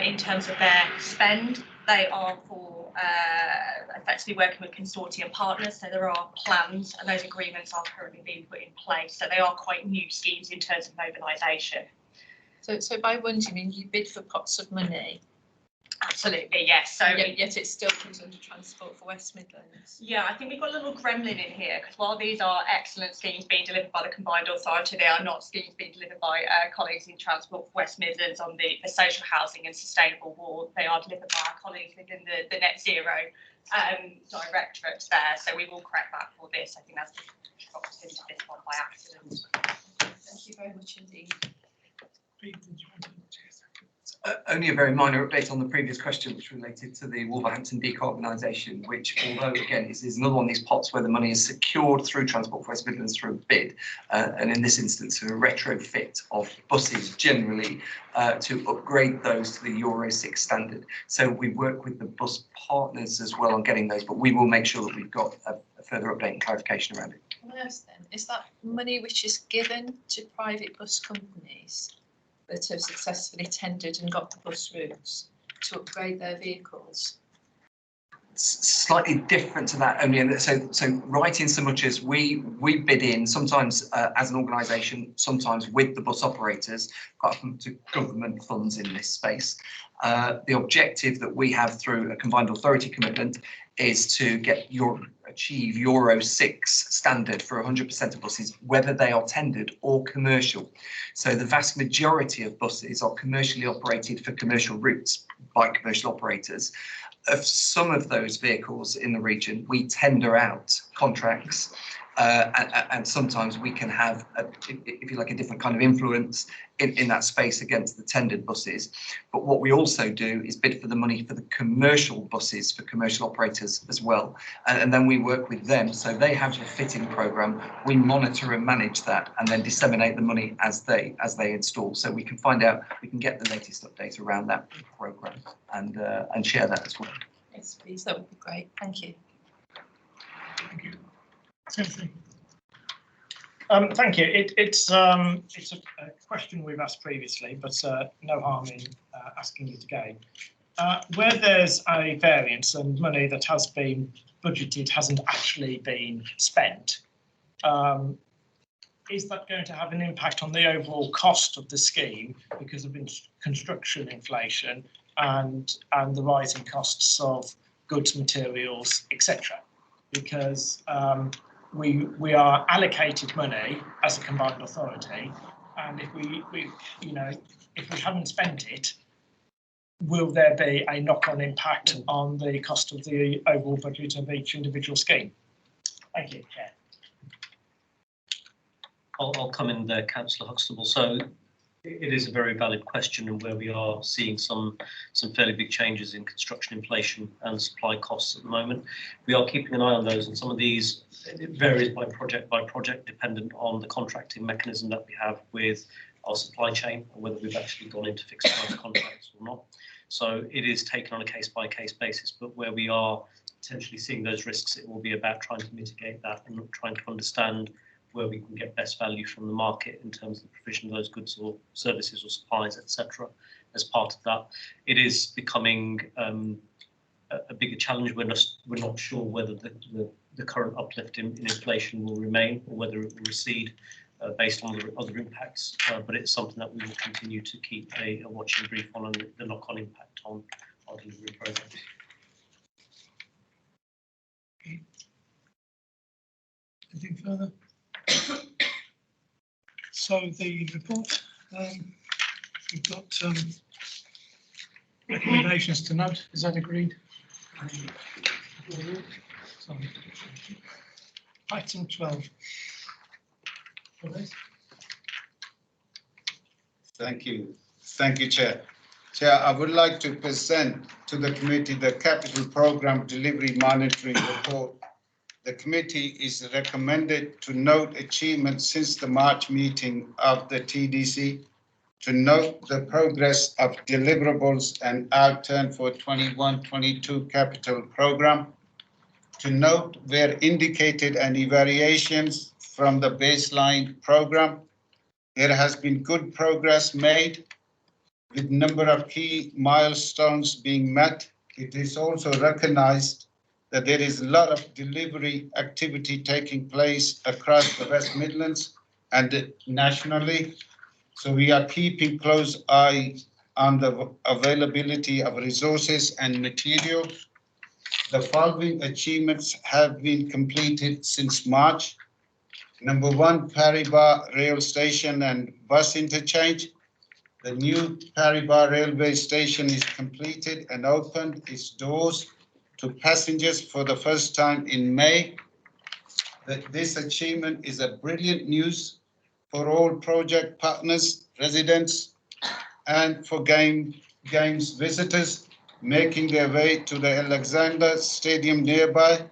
in terms of their spend. They are for effectively working with consortium partners. So there are plans and those agreements are currently being put in place. So they are quite new schemes in terms of mobilisation. So by one, do you mean you bid for pots of money? Absolutely, yes. So yet it still comes under Transport for West Midlands. Yeah, I think we've got a little gremlin in here because while these are excellent schemes being delivered by the Combined Authority, they are not schemes being delivered by colleagues in Transport for West Midlands on the social housing and sustainable ward. They are delivered by our colleagues within the Net Zero directorates there. So we will correct that for this. I think that's dropped into this one by accident. Thank you very much indeed. Only a very minor update on the previous question, which related to the Wolverhampton decarbonisation, which, although again is another one of these pots where the money is secured through Transport for West Midlands through a bid, and in this instance, a retrofit of buses generally to upgrade those to the Euro 6 standard. So we work with the bus partners as well on getting those, but we will make sure that we've got a further update and clarification around it. Can I ask then, is that money which is given to private bus companies that have successfully tendered and got the bus routes to upgrade their vehicles? Slightly different to that, only so right in so much as we bid in sometimes as an organisation, sometimes with the bus operators, quite often to government funds in this space. The objective that we have through a combined authority commitment is to achieve Euro 6 standard for 100% of buses, whether they are tendered or commercial. So the vast majority of buses are commercially operated for commercial routes by commercial operators. Of some of those vehicles in the region, we tender out contracts and sometimes we can have, if you like, a different kind of influence in that space against the tendered buses. But what we also do is bid for the money for the commercial buses, for commercial operators as well. And then we work with them. So they have a fitting programme. We monitor and manage that and then disseminate the money as they install. So we can find out, we can get the latest update around that programme and share that as well. Yes, please, that would be great. Thank you. Thank you. Timothy. Thank you. It's a question we've asked previously, but no harm in asking it again. Where there's a variance and money that has been budgeted hasn't actually been spent, is that going to have an impact on the overall cost of the scheme because of construction inflation and the rising costs of goods, materials, etc.? Because we are allocated money as a combined authority, and if we haven't spent it, will there be a knock-on impact on the cost of the overall budget of each individual scheme? Thank you, Chair. I'll come in there, Councillor Huxtable. So it is a very valid question, and where we are seeing some fairly big changes in construction inflation and supply costs at the moment. We are keeping an eye on those, and some of these, it varies by project, dependent on the contracting mechanism that we have with our supply chain, or whether we've actually gone into fixed price contracts or not. So it is taken on a case by case basis, but where we are potentially seeing those risks, it will be about trying to mitigate that and trying to understand where we can get best value from the market in terms of the provision of those goods or services or supplies, etc. As part of that, it is becoming a bigger challenge. We're not sure whether the current uplift in inflation will remain or whether it will recede based on the other impacts. But it's something that we will continue to keep a watching brief on, and the knock-on impact on our delivery programs. Okay. Anything further? So the report, we've got recommendations to note. Is that agreed? Sorry. Item 12. Thank you, Chair. Chair, I would like to present to the committee the Capital Programme Delivery Monitoring Report. The committee is recommended to note achievements since the March meeting of the TDC, to note the progress of deliverables and outturn for 21-22 capital programme, to note where indicated any variations from the baseline programme. There has been good progress made with number of key milestones being met. It is also recognised that there is a lot of delivery activity taking place across the West Midlands and nationally. So we are keeping close eye on the availability of resources and material. The following achievements have been completed since March. Number 1, Paribas Rail Station and Bus Interchange. The new Paribas Railway Station is completed and opened its doors to passengers for the first time in May. This achievement is a brilliant news for all project partners, residents, and for games visitors making their way to the Alexander Stadium nearby.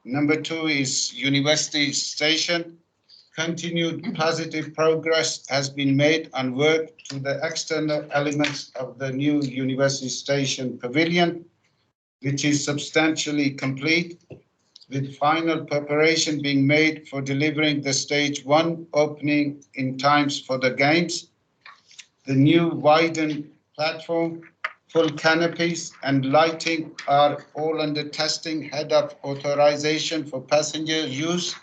Number 2 is University Station. Continued positive progress has been made on work to the external elements of the new University Station Pavilion, which is substantially complete, with final preparation being made for delivering the stage 1 opening in times for the games. The new widened platform, full canopies and lighting are all under testing ahead of authorization for passenger use.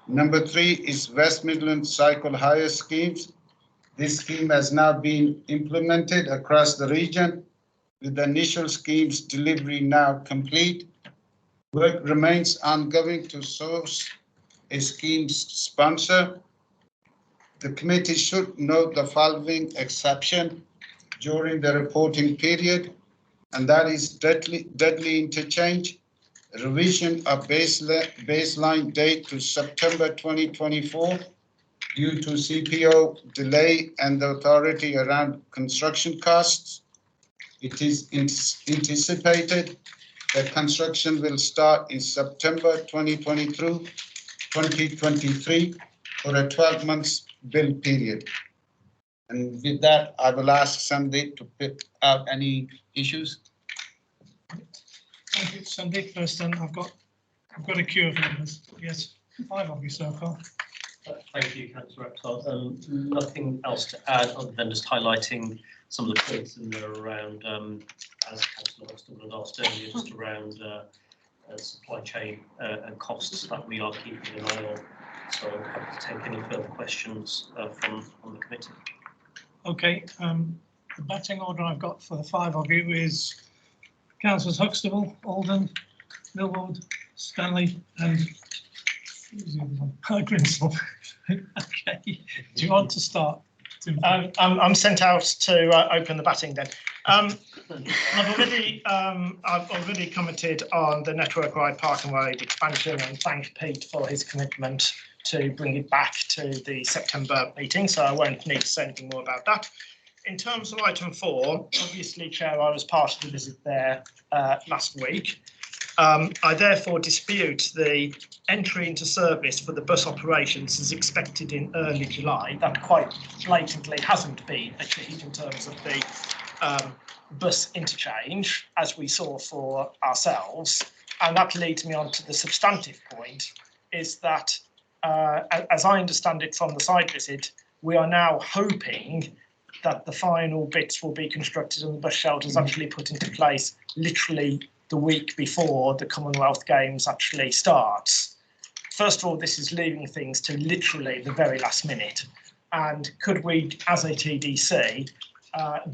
Number 3 is West Midlands Cycle Hire Schemes. This scheme has now been implemented across the region, with the initial scheme's delivery now complete. Work remains ongoing to source a scheme's sponsor. The committee should note the following exception during the reporting period, and that is deadly interchange. revision of baseline date to September 2024 due to CPO delay and the authority around construction costs. It is anticipated that construction will start in September 2023 for a 12-month build period. And with that, I will ask Sandy to pick out any issues. Thank you, Sandy. First, then I've got a queue of members. Yes, 5 of you so far. Thank you, Councillor Akhtar. Nothing else to add other than just highlighting some of the points in there around, as Councillor Huxtable had asked earlier, just around supply chain and costs that we are keeping an eye on. So I'm happy to take any further questions from the committee. Okay, the batting order I've got for the 5 of you is Councillors Huxtable, Alden, Millward, Stanley, and who's the other one? Grinsell. Okay, do you want to start? I'm sent out to open the batting then. I've already commented on the network-wide park and ride expansion and thank Pete for his commitment to bring it back to the September meeting, so I won't need to say anything more about that. In terms of item 4, obviously, Chair, I was part of the visit there last week. I therefore dispute the entry into service for the bus operations is expected in early July. That quite blatantly hasn't been achieved in terms of the bus interchange, as we saw for ourselves. And that leads me on to the substantive point, is that, as I understand it from the site visit, we are now hoping that the final bits will be constructed and the bus shelters actually put into place literally the week before the Commonwealth Games actually starts. First of all, this is leaving things to literally the very last minute. And could we, as a TDC,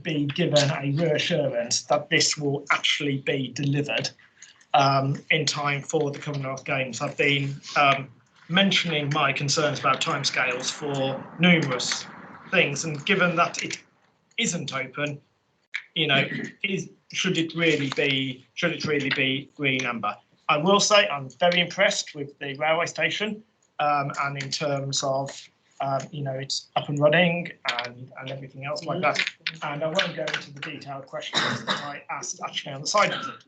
be given a reassurance that this will actually be delivered in time for the Commonwealth Games? I've been mentioning my concerns about timescales for numerous things, and given that it isn't open, you know, should it really be green amber? I will say I'm very impressed with the railway station, and in terms of you know, it's up and running and everything else like that. And I won't go into the detailed questions that I asked actually on the side of it.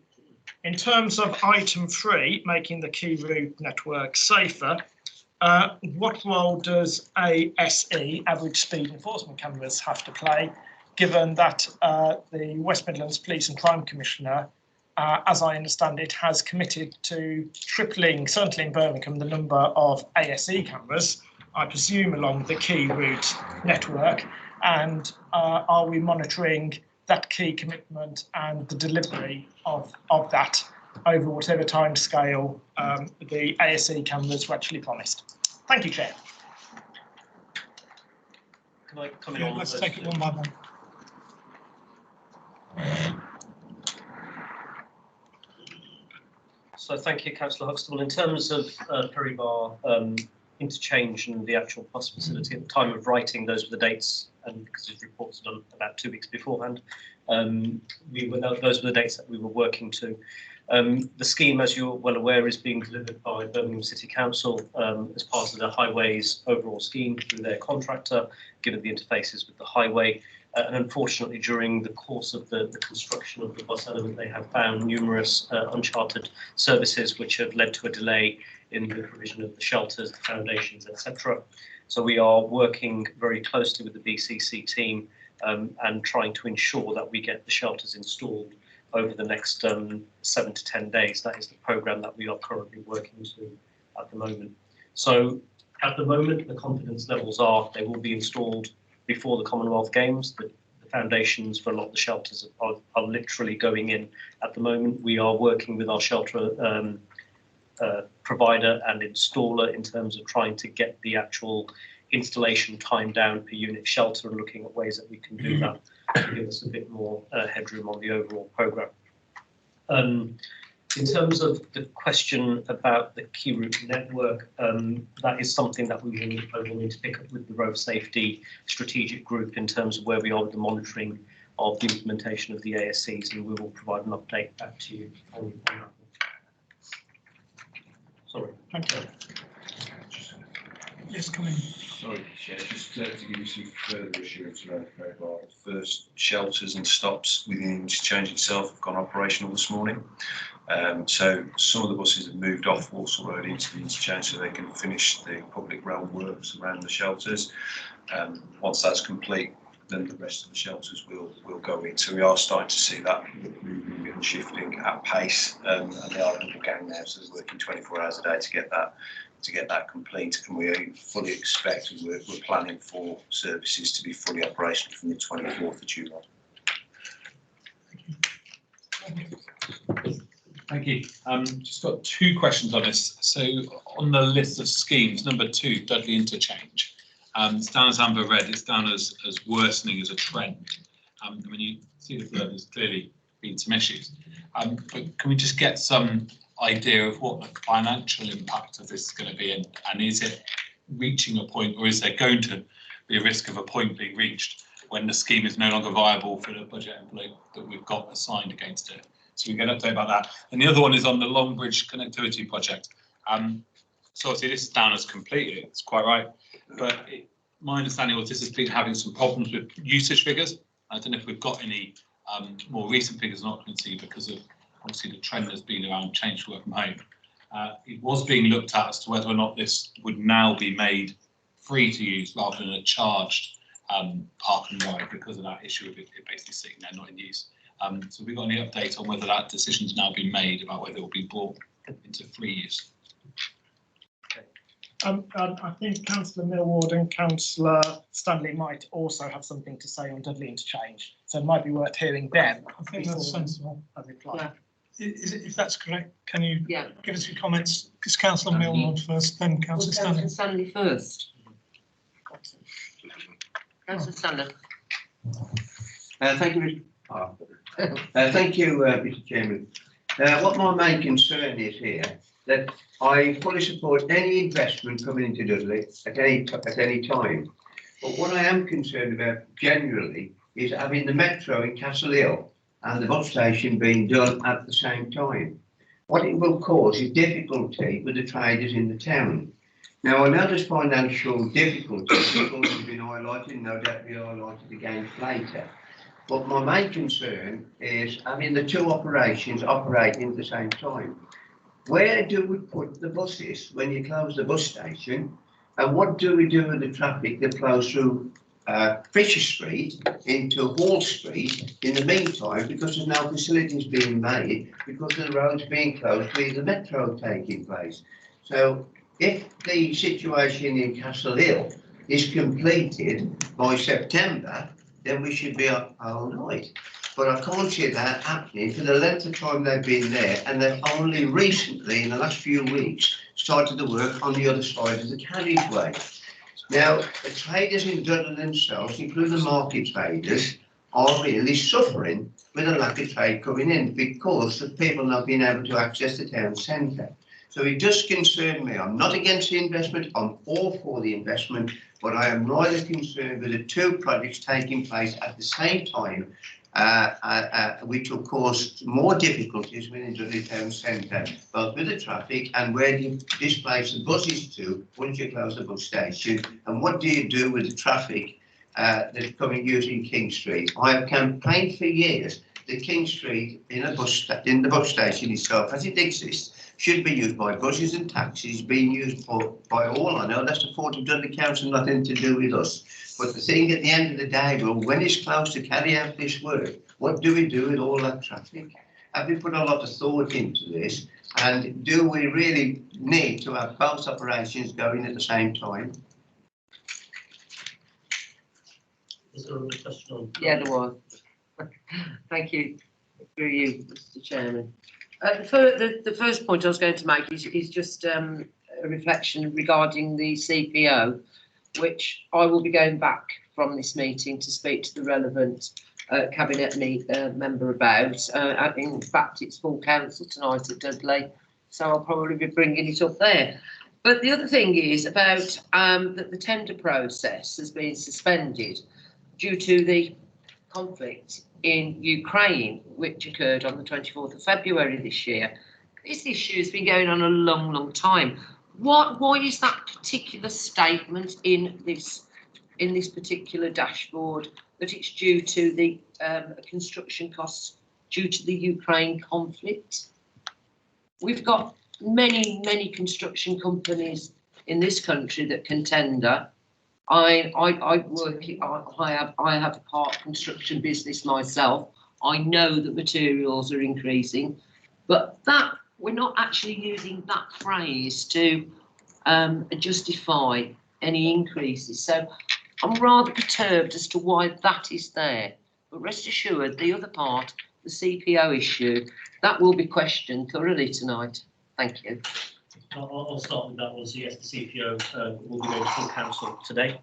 In terms of item 3, making the key route network safer, what role does ASE, average speed enforcement cameras, have to play, given that the West Midlands Police and Crime Commissioner, as I understand it, has committed to tripling, certainly in Birmingham, the number of ASE cameras, I presume along the key route network, and are we monitoring that key commitment and the delivery of that over whatever time scale the ASE cameras were actually promised? Thank you, Chair. Can I come in on let's take it one by one. So thank you, Councillor Huxtable. In terms of Perrybar interchange and the actual bus facility, at the time of writing, those were the dates, and because his report's done about 2 weeks beforehand, those were the dates that we were working to. The scheme, as you're well aware, is being delivered by Birmingham City Council as part of the highways overall scheme through their contractor, given the interfaces with the highway. And unfortunately, during the course of the construction of the bus element, they have found numerous uncharted services which have led to a delay in the provision of the shelters, the foundations, etc. So we are working very closely with the BCC team and trying to ensure that we get the shelters installed over the next 7 to 10 days. That is the programme that we are currently working to at the moment. So at the moment, the confidence levels are they will be installed before the Commonwealth Games. The foundations for a lot of the shelters are literally going in at the moment. We are working with our shelter provider and installer in terms of trying to get the actual installation time down per unit shelter and looking at ways that we can do that to give us a bit more headroom on the overall programme. In terms of the question about the key route network, that is something that we will need to pick up with the road safety strategic group in terms of where we are with the monitoring of the implementation of the ASCs, and we will provide an update back to you on that. Thank you. Yes, come in. Sorry, Chair, just to give you some further assurance around Crowbar. First shelters and stops within the interchange itself have gone operational this morning. So some of the buses have moved off Walsall Road into the interchange so they can finish the public realm works around the shelters. Once that's complete, then the rest of the shelters will go in. So we are starting to see that moving and shifting at pace, and they are double gang now, so they're working 24 hours a day to get that complete. And we fully expect, and we're planning for services to be fully operational from the 24th of July. Thank you. Just got two questions on this. So on the list of schemes, number 2, Dudley Interchange. It's down as amber red, it's down as worsening as a trend. When you see the flood, there's clearly been some issues. But can we just get some idea of what the financial impact of this is going to be, and is it reaching a point, or is there going to be a risk of a point being reached when the scheme is no longer viable for the budget envelope that we've got assigned against it? So we get an update about that. And the other one is on the Longbridge connectivity project. So obviously this is down as completed, it's quite right. But my understanding was this has been having some problems with usage figures. I don't know if we've got any more recent figures on occupancy, because of obviously the trend has been around change to work from home. It was being looked at as to whether or not this would now be made free to use rather than a charged park and ride, because of that issue of it basically sitting there not in use. So have we got any update on whether that decision's now been made about whether it will be brought into free use? I think Councillor Millward and Councillor Stanley might also have something to say on Dudley Interchange, so it might be worth hearing them. I think that's sensible. Reply. If that's correct, can you give us your comments? It's Councillor Millward first, then Councillor Stanley. Councillor Stanley first. Councillor Stanley. Thank you, Mr. Chairman. What my main concern is here, that I fully support any investment coming into Dudley at any time. But what I am concerned about generally is having the metro in Castle Hill and the bus station being done at the same time. What it will cause is difficulty with the traders in the town. Now, I know there's financial difficulties, which have been highlighted, no doubt be highlighted again later. But my main concern is having the two operations operating at the same time. Where do we put the buses when you close the bus station? And what do we do with the traffic that flows through Fisher Street into Hall Street in the meantime, because there's no facilities being made, because of the roads being closed with the metro taking place? So if the situation in Castle Hill is completed by September, then we should be up all night. But I can't see that happening for the length of time they've been there, and they've only recently, in the last few weeks, started the work on the other side of the carriageway. Now, the traders in Dudley themselves, including the market traders, are really suffering with a lack of trade coming in because of people not being able to access the town centre. So it does concern me. I'm not against the investment, I'm all for the investment, but I am rather concerned with the two projects taking place at the same time, which will cause more difficulties within Dudley Town Centre, both with the traffic and where do you displace the buses to once you close the bus station, and what do you do with the traffic that's coming using King Street. I have campaigned for years that King Street in the bus station itself, as it exists, should be used by buses and taxis, being used by all. I know that's the fault of Dudley Council, nothing to do with us. But the thing at the end of the day, well, when it's closed to carry out this work, what do we do with all that traffic? Have we put a lot of thought into this? And do we really need to have both operations going at the same time? Is there a question? Yeah, there was. Thank you. Through you, Mr. Chairman. The first point I was going to make is just a reflection regarding the CPO, which I will be going back from this meeting to speak to the relevant cabinet member about. In fact, it's full council tonight at Dudley, so I'll probably be bringing it up there. But the other thing is about that the tender process has been suspended due to the conflict in Ukraine, which occurred on the 24th of February this year. This issue has been going on a long, long time. Why is that particular statement in this particular dashboard that it's due to the construction costs due to the Ukraine conflict? We've got many construction companies in this country that can tender. I have a part construction business myself. I know that materials are increasing, but that we're not actually using that phrase to justify any increases. So I'm rather perturbed as to why that is there. But rest assured, the other part, the CPO issue, that will be questioned thoroughly tonight. Thank you. I'll start with that one. So yes, the CPO will be going to full council today.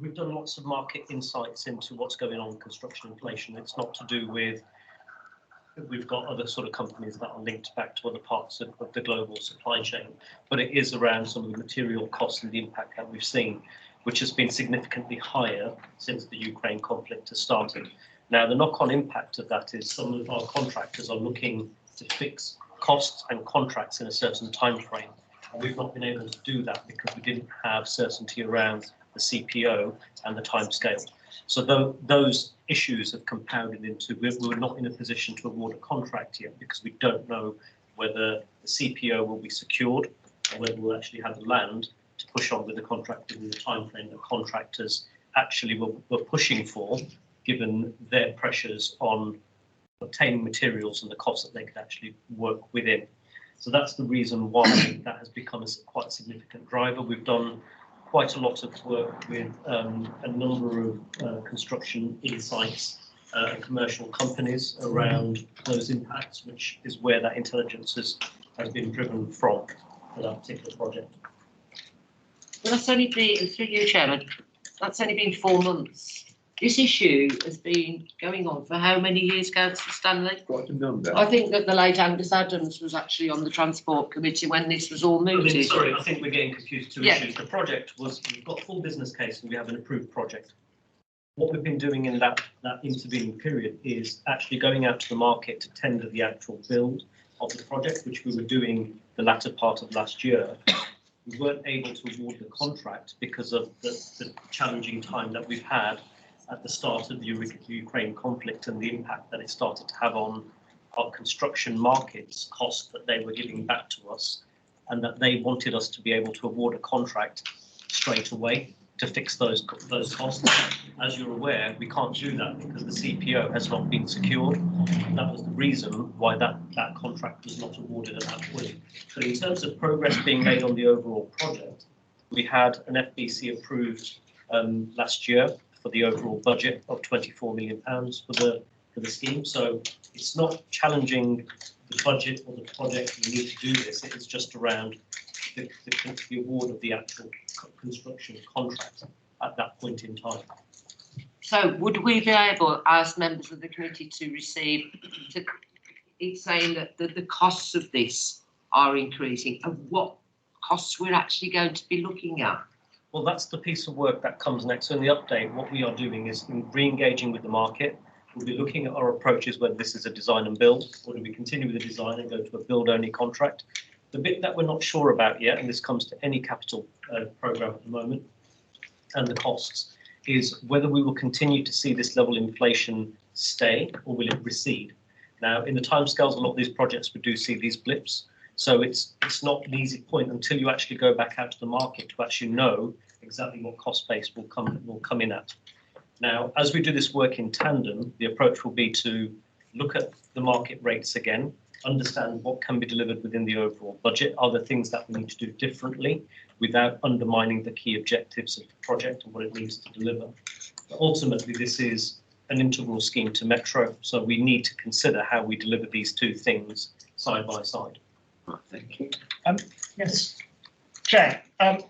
We've done lots of market insights into what's going on with construction inflation. It's not to do with, we've got other sort of companies that are linked back to other parts of the global supply chain, but it is around some of the material costs and the impact that we've seen, which has been significantly higher since the Ukraine conflict has started. Now, the knock-on impact of that is some of our contractors are looking to fix costs and contracts in a certain time frame. And we've not been able to do that because we didn't have certainty around the CPO and the timescale. So those issues have compounded into we're not in a position to award a contract yet because we don't know whether the CPO will be secured or whether we'll actually have the land to push on with the contract within the time frame that contractors actually were pushing for, given their pressures on obtaining materials and the costs that they could actually work within. So that's the reason why that has become quite a significant driver. We've done quite a lot of work with a number of construction insights and commercial companies around those impacts, which is where that intelligence has been driven from for that particular project. Well, that's only been, through you, Chairman, that's only been 4 months. This issue has been going on for how many years, Councillor Stanley? Quite a number. I think that the late Angus Adams was actually on the Transport Committee when this was all mooted. Sorry, I think we're getting confused two issues. The project was, we've got full business case and we have an approved project. What we've been doing in that intervening period is actually going out to the market to tender the actual build of the project, which we were doing the latter part of last year. We weren't able to award the contract because of the challenging time that we've had at the start of the Ukraine conflict and the impact that it started to have on our construction markets, costs that they were giving back to us, and that they wanted us to be able to award a contract straight away to fix those costs. As you're aware, we can't do that because the CPO has not been secured. That was the reason why that contract was not awarded at that point. But in terms of progress being made on the overall project, we had an FBC approved last year for the overall budget of £24 million for the scheme. So it's not challenging the budget or the project. We need to do this. It is just around the award of the actual construction contract at that point in time. So would we be able, as members of the committee, to receive, it's saying that the costs of this are increasing, and what costs we're actually going to be looking at? Well, that's the piece of work that comes next. So in the update, what we are doing is re-engaging with the market. We'll be looking at our approaches, whether this is a design and build, or do we continue with the design and go to a build-only contract. The bit that we're not sure about yet, and this comes to any capital programme at the moment, and the costs, is whether we will continue to see this level of inflation stay or will it recede. Now, in the timescales, a lot of these projects, we do see these blips. So it's not an easy point until you actually go back out to the market to actually know exactly what cost base will come in at. Now, as we do this work in tandem, the approach will be to look at the market rates again, understand what can be delivered within the overall budget. Are there things that we need to do differently without undermining the key objectives of the project and what it needs to deliver? But ultimately, this is an integral scheme to Metro, so we need to consider how we deliver these two things side by side. Thank you. Yes, Chair. Turn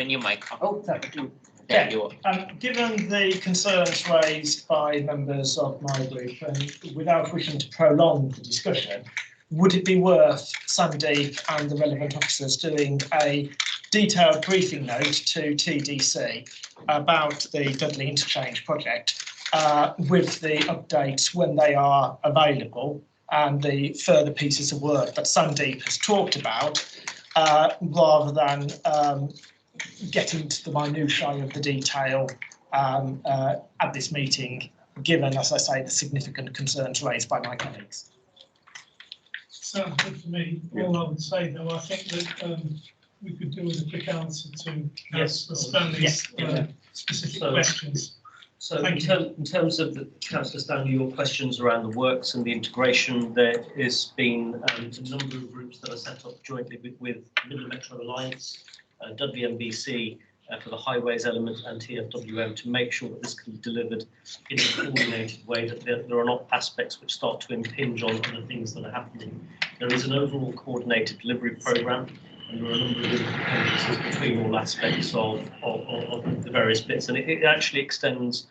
your mic on. Oh, thank you. There you are. Given the concerns raised by members of my group, and without wishing to prolong the discussion, would it be worth Sandeep and the relevant officers doing a detailed briefing note to TDC about the Dudley Interchange project with the updates when they are available? and the further pieces of work that Sandeep has talked about, rather than getting to the minutiae of the detail at this meeting, given, as I say, the significant concerns raised by my colleagues. Sounds good to me. All I would say, though, I think that we could do as a quick answer to Councillor Stanley's specific questions. So in terms of the Councillor Stanley, your questions around the works and the integration, there has been a number of groups that are set up jointly with Midland Metro Alliance, Dudley MBC for the highways element, and TFWM to make sure that this can be delivered in a coordinated way, that there are not aspects which start to impinge on other things that are happening. There is an overall coordinated delivery programme, and there are a number of interdependencies between all aspects of the various bits, and it actually extends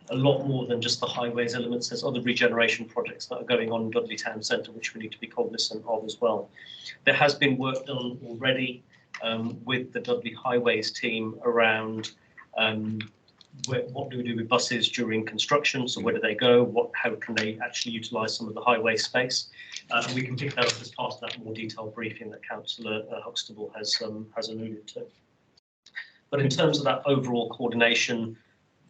a lot more than just the highways elements. There's other regeneration projects that are going on in Dudley Town Centre which we need to be cognizant of as well. There has been work done already with the Dudley Highways team around what do we do with buses during construction, so where do they go, how can they actually utilise some of the highway space, and we can pick that up as part of that more detailed briefing that Councillor Huxtable has alluded to. But in terms of that overall coordination,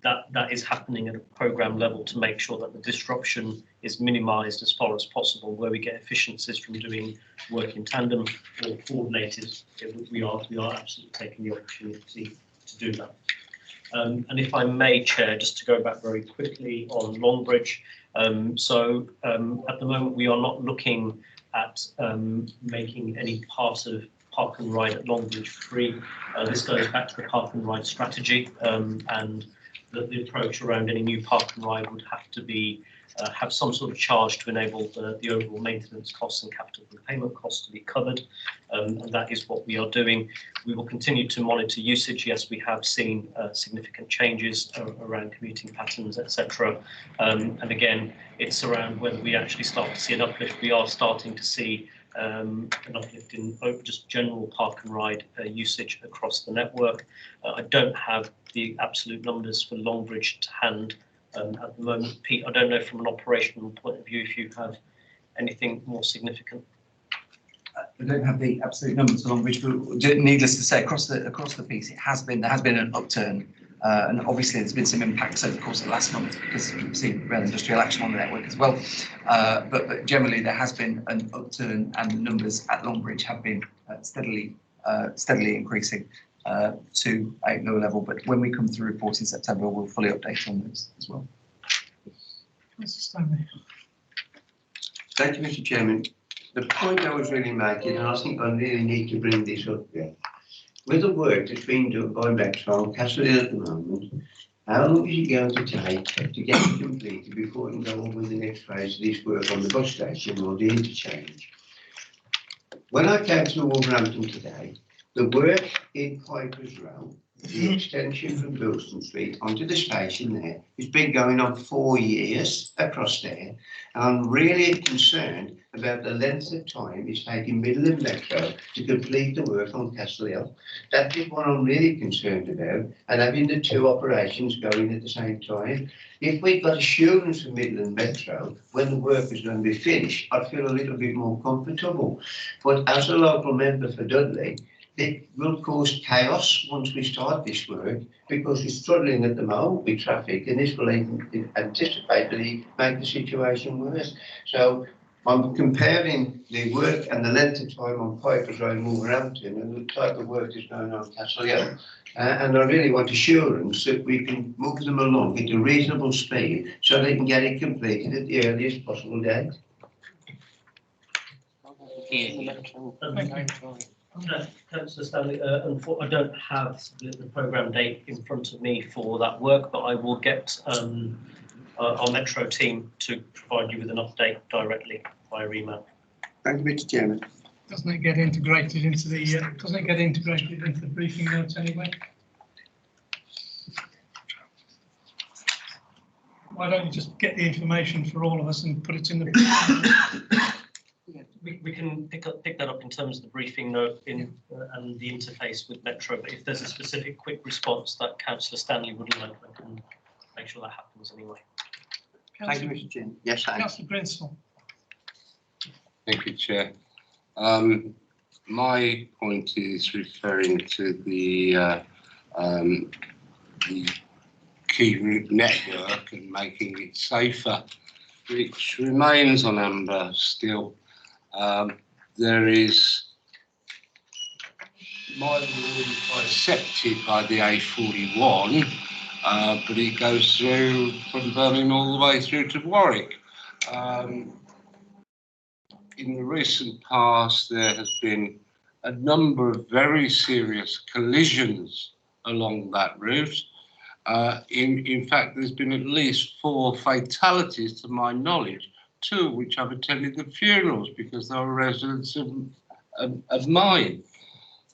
that is happening at a programme level to make sure that the disruption is minimised as far as possible. Where we get efficiencies from doing work in tandem or coordinated, we are absolutely taking the opportunity to do that. And if I may, Chair, just to go back very quickly on Longbridge. At the moment, we are not looking at making any part of park and ride at Longbridge free. This goes back to the park and ride strategy, and the approach around any new park and ride would have to be have some sort of charge to enable the overall maintenance costs and capital repayment costs to be covered, and that is what we are doing. We will continue to monitor usage. Yes, we have seen significant changes around commuting patterns, etc. And again, it's around whether we actually start to see an uplift. We are starting to see an uplift in just general park and ride usage across the network. I don't have the absolute numbers for Longbridge to hand at the moment. Pete, I don't know from an operational point of view if you have anything more significant. I don't have the absolute numbers for Longbridge, but needless to say, across the piece, there has been an upturn, and obviously there's been some impacts over the course of the last month because we've seen rail industrial action on the network as well. But generally there has been an upturn, and the numbers at Longbridge have been steadily increasing to a lower level. But when we come through reports in September, we'll fully update on those as well. Mr. Stanley. Thank you, Mr. Chairman. The point I was really making, and I think I really need to bring this up here, with the work that's being done by Metro and Castle Hill at the moment, how long is it going to take to get it completed before we can go on with the next phase of this work on the bus station or the interchange? When I came to Wolverhampton today, the work in Piper's Row, the extension from Bilston Street onto the station there, has been going on 4 years across there. And I'm really concerned about the length of time it's taking Midland Metro to complete the work on Castle Hill. That is what I'm really concerned about, and having the two operations going at the same time. If we've got assurance from Midland Metro when the work is going to be finished, I'd feel a little bit more comfortable. But as a local member for Dudley, it will cause chaos once we start this work, because we're struggling at the moment with traffic, and this will anticipatedly make the situation worse. So I'm comparing the work and the length of time on Piper's Road in Wolverhampton and the type of work that's going on Castle Hill. And I really want assurance that we can move them along at a reasonable speed so they can get it completed at the earliest possible date. Councillor Stanley, I don't have the programme date in front of me for that work, but I will get our Metro team to provide you with an update directly via email. Thank you, Mr. Chairman. Doesn't it get integrated into the briefing notes anyway? Why don't you just get the information for all of us and put it in the We can pick that up in terms of the briefing note and the interface with Metro, but if there's a specific quick response that Councillor Stanley would like, I can make sure that happens anyway. Thank you, Mr. Chairman. Yes, thank you. Councillor Grinsell. Thank you, Chair. My point is referring to the key route network and making it safer, which remains on amber still. There is my ward accepted by the A41, but it goes through from Birmingham all the way through to Warwick. In the recent past, there has been a number of very serious collisions along that route. In fact, there's been at least 4 fatalities to my knowledge, 2 of which I've attended the funerals because they were residents of mine.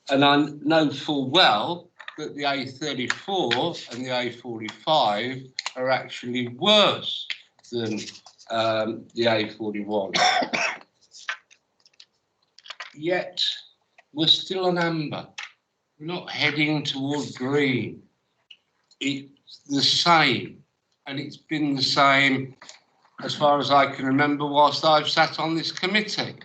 And I know full well that the A34 and the A45 are actually worse than the A41. Yet we're still on amber. We're not heading toward green. It's the same, and it's been the same as far as I can remember whilst I've sat on this committee.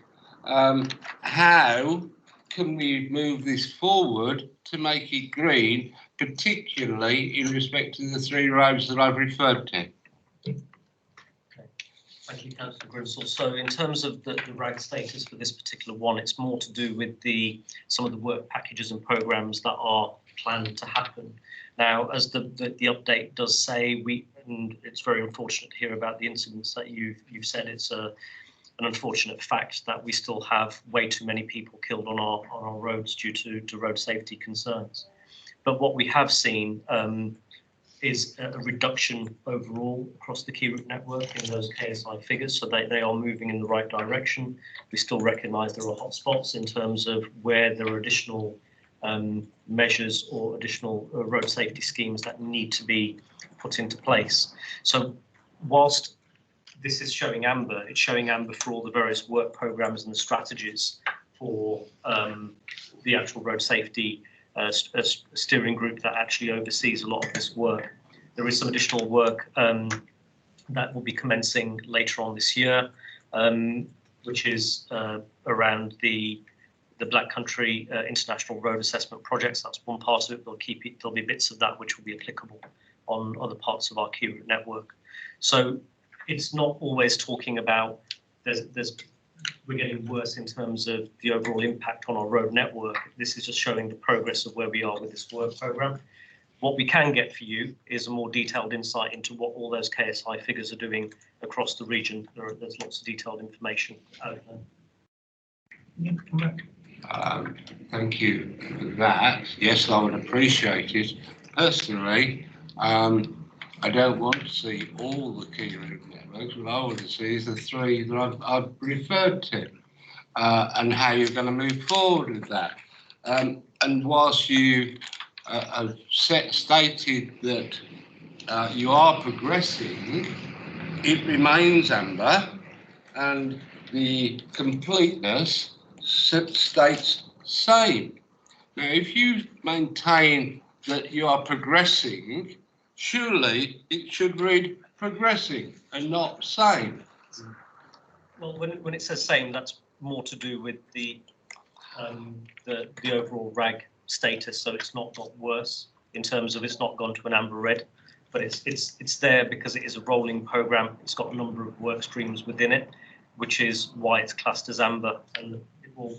How can we move this forward to make it green, particularly in respect to the 3 roads that I've referred to? Thank you, Councillor Grinsell. So in terms of the RAG status for this particular one, it's more to do with some of the work packages and programmes that are planned to happen. Now, as the update does say, and it's very unfortunate to hear about the incidents that you've said. It's an unfortunate fact that we still have way too many people killed on our roads due to road safety concerns. But what we have seen is a reduction overall across the key route network in those KSI figures, so they are moving in the right direction. We still recognise there are hotspots in terms of where there are additional measures or additional road safety schemes that need to be put into place. So whilst this is showing amber, it's showing amber for all the various work programmes and the strategies for the actual road safety steering group that actually oversees a lot of this work. There is some additional work that will be commencing later on this year, which is around the Black Country International Road Assessment Projects. That's one part of it. There'll be bits of that which will be applicable on other parts of our key route network. So it's not always talking about we're getting worse in terms of the overall impact on our road network. This is just showing the progress of where we are with this work programme. What we can get for you is a more detailed insight into what all those KSI figures are doing across the region. There's lots of detailed information out there. Thank you for that. Yes, I would appreciate it. Personally, I don't want to see all the key route networks. What I want to see is the 3 that I've referred to, and how you're going to move forward with that. And whilst you have stated that you are progressing, it remains amber, and the completeness states same. Now, if you maintain that you are progressing, surely it should read progressing and not same. Well, when it says same, that's more to do with the overall RAG status. So it's not got worse in terms of it's not gone to an amber red, but it's there because it is a rolling programme. It's got a number of work streams within it, which is why it's classed as amber. And it will,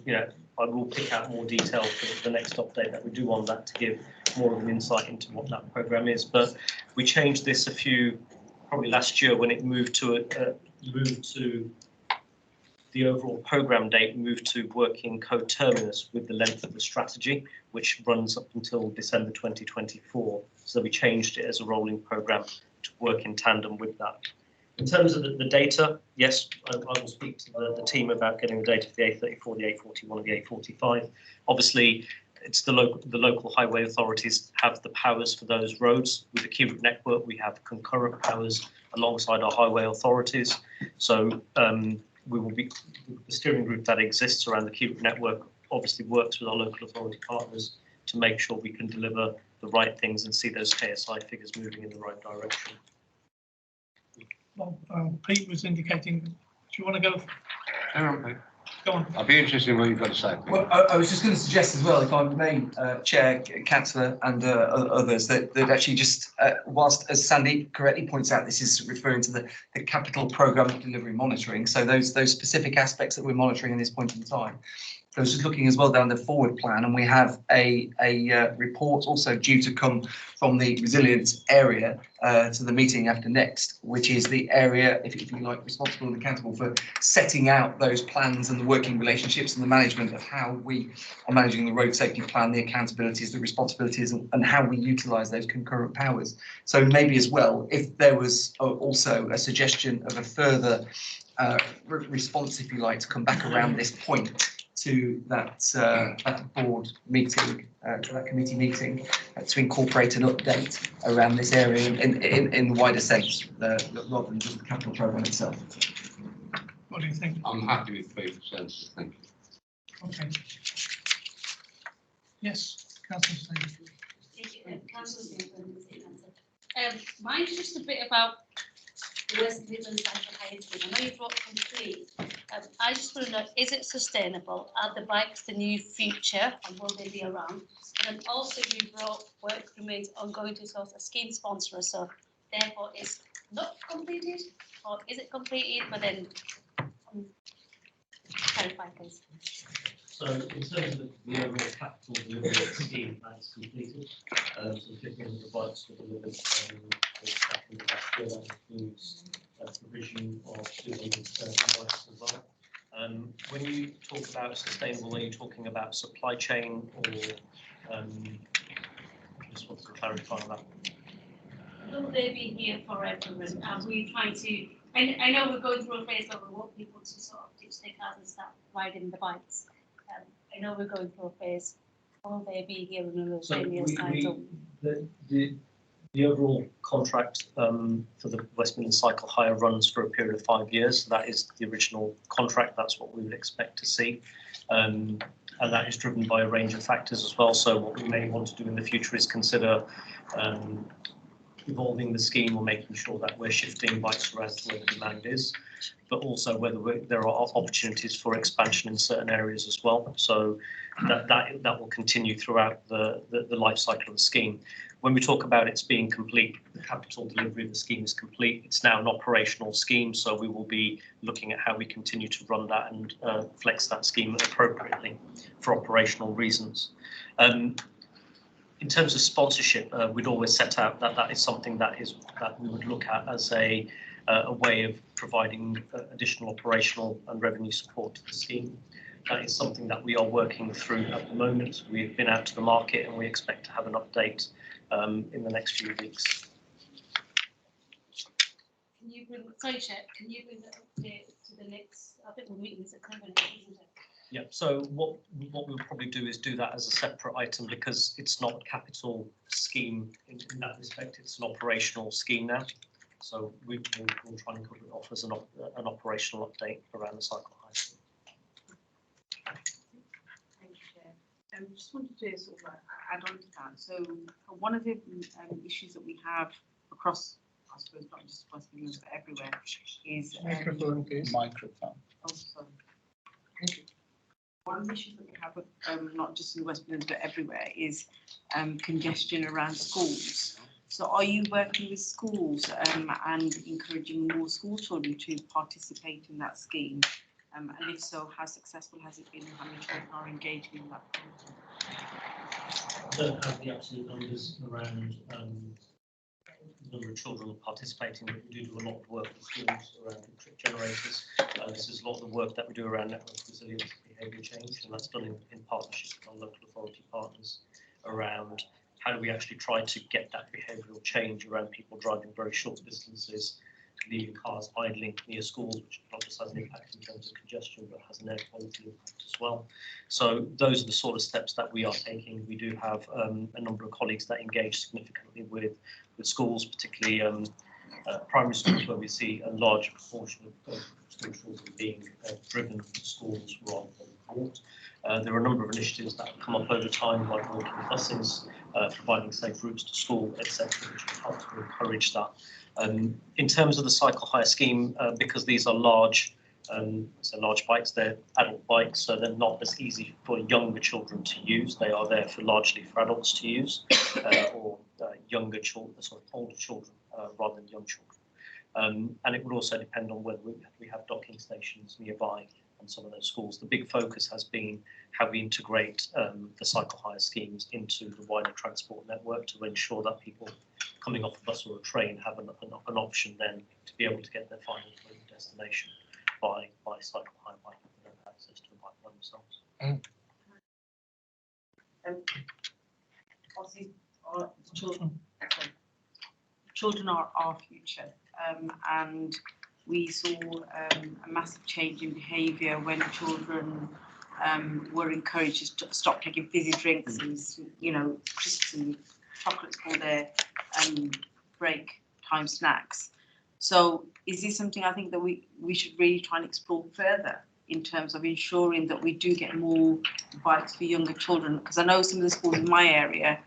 I will pick out more detail for the next update that we do on that to give more of an insight into what that programme is. But we changed this probably last year when it moved to the overall programme date, moved to working coterminous with the length of the strategy, which runs up until December 2024. So we changed it as a rolling programme to work in tandem with that. In terms of the data, yes, I will speak to the team about getting the data for the A34, the A41 and the A45. Obviously, it's the local highway authorities have the powers for those roads. With the key route network, we have concurrent powers alongside our highway authorities. So we will be, the steering group that exists around the key route network obviously works with our local authority partners to make sure we can deliver the right things and see those KSI figures moving in the right direction. Well, Pete was indicating, do you want to go? Go on. I'd be interested in what you've got to say. Well, I was just going to suggest as well, if I may, Chair, Councillor and others, that actually just, whilst, as Sandy correctly points out, this is referring to the capital programme delivery monitoring, so those specific aspects that we're monitoring in this point in time. I was just looking as well down the forward plan, and we have a report also due to come from the resilience area to the meeting after next, which is the area, if you like, responsible and accountable for setting out those plans and the working relationships and the management of how we are managing the road safety plan, the accountabilities, the responsibilities, and how we utilise those concurrent powers. So maybe as well, if there was also a suggestion of a further response, if you like, to come back around this point to that board meeting, to that committee meeting, to incorporate an update around this area in the wider sense, rather than just the capital programme itself. What do you think? I'm happy with 3%. Thank you. Okay. Yes, Councillor Steve. Mine's just a bit about the West Midlands High School. I know you brought complete. I just want to know, is it sustainable? Are the bikes the new future and will they be around? And then also you brought work remains ongoing to source a scheme sponsor, so therefore it's not completed, or is it completed but then clarify please. So in terms of the overall capital delivery scheme, that's completed. So 1,500 bikes were delivered back in the last year. That includes provision of 230 bikes as well. When you talk about sustainable, are you talking about supply chain or just want to clarify that? Will they be here forever? And are we trying to, I know we're going through a phase where we want people to sort of ditch their cars and start riding the bikes. I know we're going through a phase. Will they be here in another 10 years' time? The overall contract for the West Midlands Cycle Hire runs for a period of 5 years. So that is the original contract. That's what we would expect to see. And that is driven by a range of factors as well. So what we may want to do in the future is consider evolving the scheme or making sure that we're shifting bikes around to where the demand is, but also whether there are opportunities for expansion in certain areas as well. So that will continue throughout the life cycle of the scheme. When we talk about it's being complete, the capital delivery of the scheme is complete. It's now an operational scheme, so we will be looking at how we continue to run that and flex that scheme appropriately for operational reasons. In terms of sponsorship, we'd always set out that is something that we would look at as a way of providing additional operational and revenue support to the scheme. That is something that we are working through at the moment. We've been out to the market and we expect to have an update in the next few weeks. Can you bring the update to the next, I think we're meeting in September, isn't it? Yeah, so what we'll probably do is do that as a separate item because it's not a capital scheme in that respect, it's an operational scheme now. So we'll try and cover it off as an operational update around the cycle hire. Thank you, Chair. Just wanted to sort of add on to that. So one of the issues that we have across, I suppose, not just West Midlands but everywhere, is microphone, please. Microphone. Oh, sorry. Thank you. One of the issues that we have, not just in the West Midlands but everywhere, is congestion around schools. So are you working with schools and encouraging more school children to participate in that scheme? And if so, how successful has it been? How many children are engaging in that program? I don't have the absolute numbers around the number of children participating, but we do a lot of work with schools around trip generators. This is a lot of the work that we do around network resilience and behaviour change, and that's done in partnership with our local authority partners around how do we actually try to get that behavioural change around people driving very short distances, leaving cars idling near schools, which not just has an impact in terms of congestion, but has an air quality impact as well. So those are the sort of steps that we are taking. We do have a number of colleagues that engage significantly with schools, particularly primary schools, where we see a large proportion of school children being driven to schools rather than walked. There are a number of initiatives that have come up over time, like walking buses, providing safe routes to school, etc., which have helped to encourage that. In terms of the cycle hire scheme, because these are large So large bikes, they're adult bikes, so they're not as easy for younger children to use. They are there for largely for adults to use, or younger children, older children rather than young children. And it would also depend on whether we have docking stations nearby and some of those schools. The big focus has been how we integrate the cycle hire schemes into the wider transport network to ensure that people coming off a bus or a train have an option then to be able to get their final destination by cycle hire bike if they don't have access to a bike by themselves. Obviously, children are our future, and we saw a massive change in behaviour when children were encouraged to stop taking fizzy drinks and, you know, crisps and chocolates for their break time snacks. So is this something I think that we should really try and explore further in terms of ensuring that we do get more bikes for younger children? Because I know some of the schools in my area,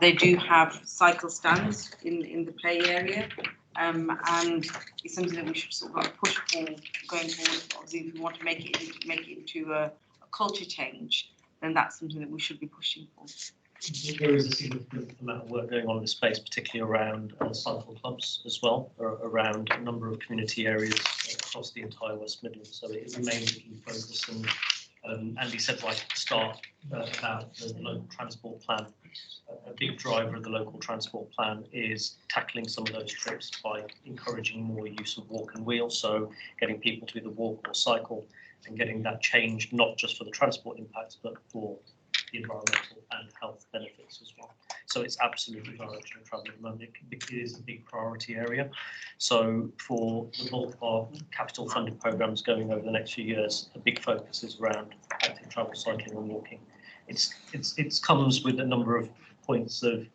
they do have cycle stands in the play area, and it's something that we should sort of push for going forward. Obviously, if we want to make it into a culture change, then that's something that we should be pushing for. There is a significant amount of work going on in this space, particularly around cycle clubs as well, or around a number of community areas across the entire West Midlands. So it remains a key focus. And Andy said right at the start about the local transport plan. A big driver of the local transport plan is tackling some of those trips by encouraging more use of walk and wheel. So getting people to either walk or cycle and getting that changed, not just for the transport impacts, but for the environmental and health benefits as well. So it's absolutely direction of travel at the moment. It is a big priority area. So for the bulk of our capital funded programmes going over the next few years, a big focus is around active travel, cycling and walking. It comes with a number of points of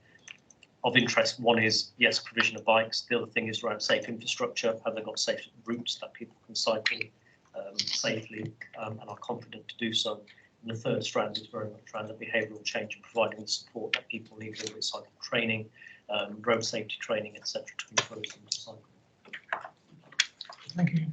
interest. One is, yes, provision of bikes. The other thing is around safe infrastructure. Have they got safe routes that people can cycle safely and are confident to do so? And the third strand is very much around the behavioural change and providing the support that people need with cycle training, road safety training, etc., to encourage them to cycle. Thank you.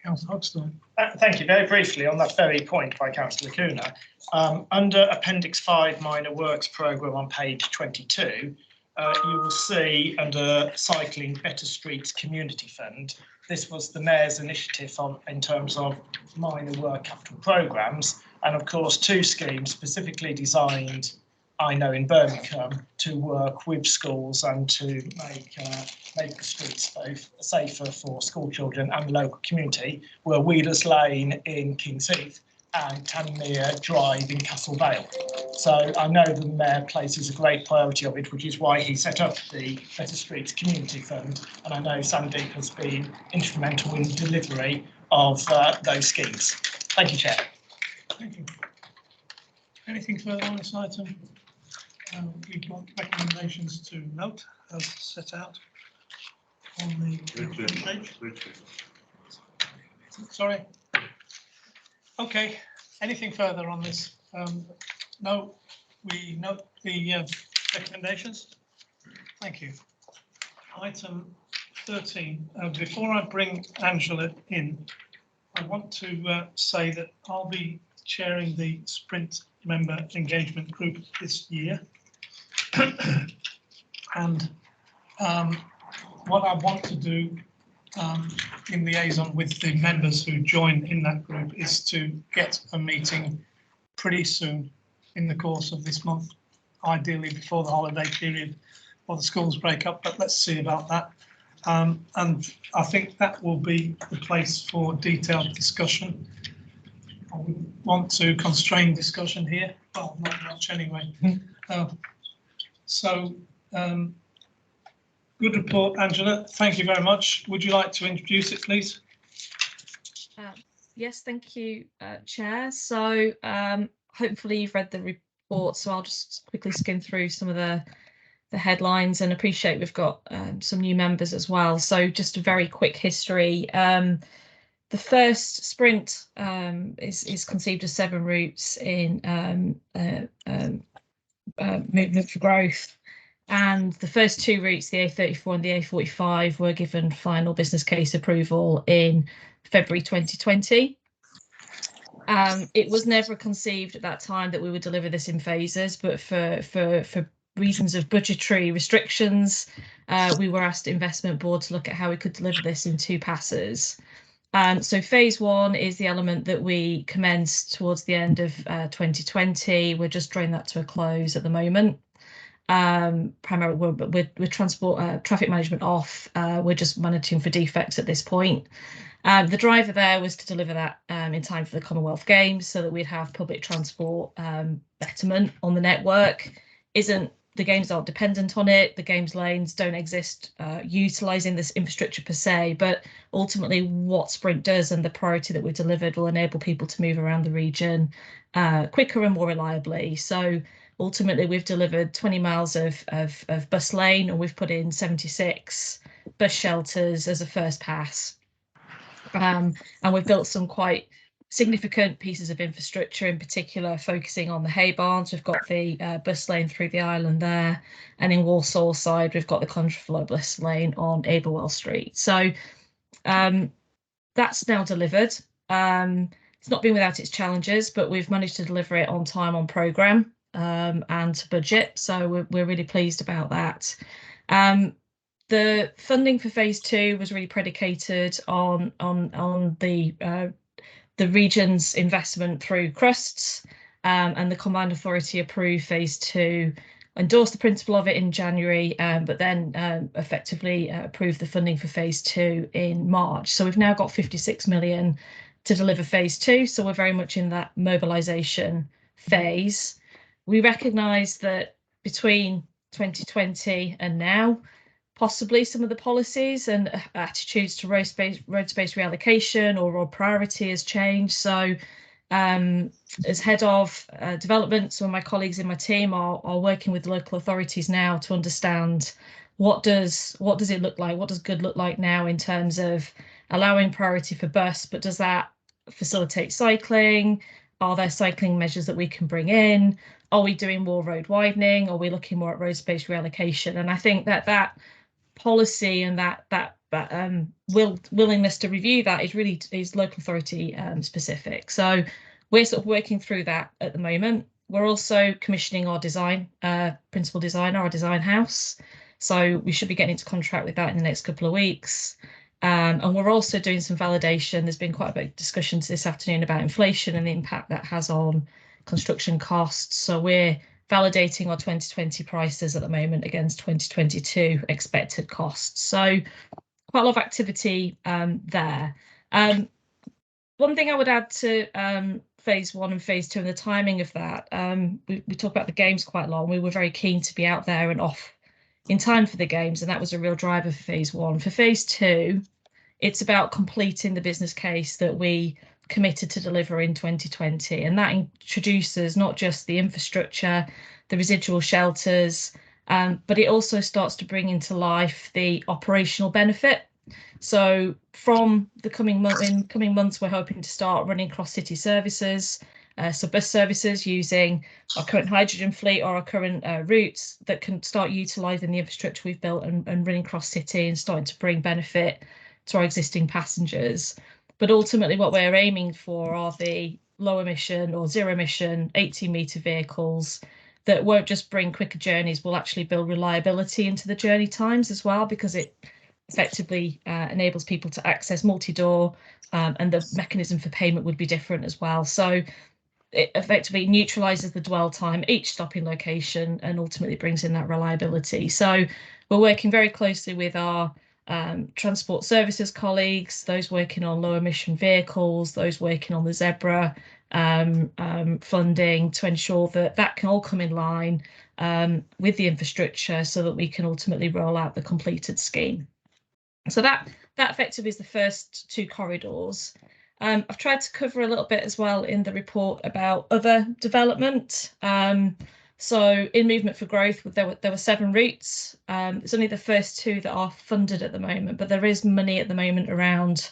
Councillor Huxton. Thank you. Very briefly on that very point by Councillor Kuna, under Appendix 5 Minor Works Programme on page 22, you will see under Cycling Better Streets Community Fund, this was the Mayor's initiative in terms of minor work capital programmes, and of course 2 schemes specifically designed, I know, in Birmingham to work with schools and to make the streets both safer for school children and the local community were Wheelers Lane in Kings Heath and Tanmere Drive in Castle Vale. So I know the Mayor places a great priority of it, which is why he set up the Better Streets Community Fund, and I know Sandeep has been instrumental in delivery of those schemes. Thank you, Chair. Thank you. Anything further on this item? We'd like recommendations to note as set out on the page. Sorry. Okay. Anything further on this? No. We note the recommendations. Thank you. Item 13. Before I bring Angela in, I want to say that I'll be chairing the Sprint member engagement group this year. And what I want to do in liaison with the members who join in that group is to get a meeting pretty soon in the course of this month, ideally before the holiday period or the schools break up, but let's see about that. And I think that will be the place for detailed discussion. I wouldn't want to constrain discussion here, well, not much anyway. Good report, Angela. Thank you very much. Would you like to introduce it, please? Yes, thank you, Chair. So hopefully you've read the report, so I'll just quickly skim through some of the headlines, and appreciate we've got some new members as well. So just a very quick history. The first sprint is conceived as 7 routes in Movement for Growth. And the first two routes, the A34 and the A45, were given final business case approval in February 2020. It was never conceived at that time that we would deliver this in phases, but for reasons of budgetary restrictions, we were asked Investment Board to look at how we could deliver this in two passes. So phase one is the element that we commenced towards the end of 2020. We're just drawing that to a close at the moment. Primarily, with transport traffic management off, we're just monitoring for defects at this point. The driver there was to deliver that in time for the Commonwealth Games, so that we'd have public transport betterment on the network. The games aren't dependent on it. The games lanes don't exist utilising this infrastructure per se, but ultimately what Sprint does and the priority that we've delivered will enable people to move around the region quicker and more reliably. So ultimately we've delivered 20 miles of bus lane, and we've put in 76 bus shelters as a first pass. And we've built some quite significant pieces of infrastructure, in particular focusing on the hay barns. We've got the bus lane through the island there, and in Walsall side we've got the contraflow bus lane on Aberwell Street. So that's now delivered. It's not been without its challenges, but we've managed to deliver it on time, on programme, and to budget, so we're really pleased about that. The funding for phase two was really predicated on the region's investment through crusts, and the Combined Authority approved phase two, endorsed the principle of it in January, but then effectively approved the funding for phase two in March. So we've now got 56 million to deliver phase two, so we're very much in that mobilisation phase. We recognise that between 2020 and now, possibly some of the policies and attitudes to road space reallocation or priority has changed. So as head of development, some of my colleagues in my team are working with local authorities now to understand what does it look like, what does good look like now in terms of allowing priority for bus, but does that facilitate cycling? Are there cycling measures that we can bring in? Are we doing more road widening? Are we looking more at road space reallocation? And I think that policy and that willingness to review that is local authority specific. So we're sort of working through that at the moment. We're also commissioning our design, principal designer, our design house. So we should be getting into contract with that in the next couple of weeks. And we're also doing some validation. There's been quite a bit of discussions this afternoon about inflation and the impact that has on construction costs. So we're validating our 2020 prices at the moment against 2022 expected costs. So quite a lot of activity there. One thing I would add to phase one and phase two and the timing of that, we talk about the games quite long. We were very keen to be out there and off in time for the games, and that was a real driver for phase one. For phase two, it's about completing the business case that we committed to deliver in 2020, and that introduces not just the infrastructure, the residual shelters, but it also starts to bring into life the operational benefit. So from the coming months, we're hoping to start running cross-city services, so bus services using our current hydrogen fleet or our current routes that can start utilising the infrastructure we've built and running cross-city and starting to bring benefit to our existing passengers. But ultimately what we're aiming for are the low emission or zero emission 18-metre vehicles that won't just bring quicker journeys, will actually build reliability into the journey times as well, because it effectively enables people to access multi-door, and the mechanism for payment would be different as well. So it effectively neutralises the dwell time, each stopping location, and ultimately brings in that reliability. So we're working very closely with our transport services colleagues, those working on low emission vehicles, those working on the Zebra funding, to ensure that that can all come in line with the infrastructure so that we can ultimately roll out the completed scheme. So that effectively is the first two corridors. I've tried to cover a little bit as well in the report about other development. So in Movement for Growth, there were 7 routes. It's only the first 2 that are funded at the moment, but there is money at the moment around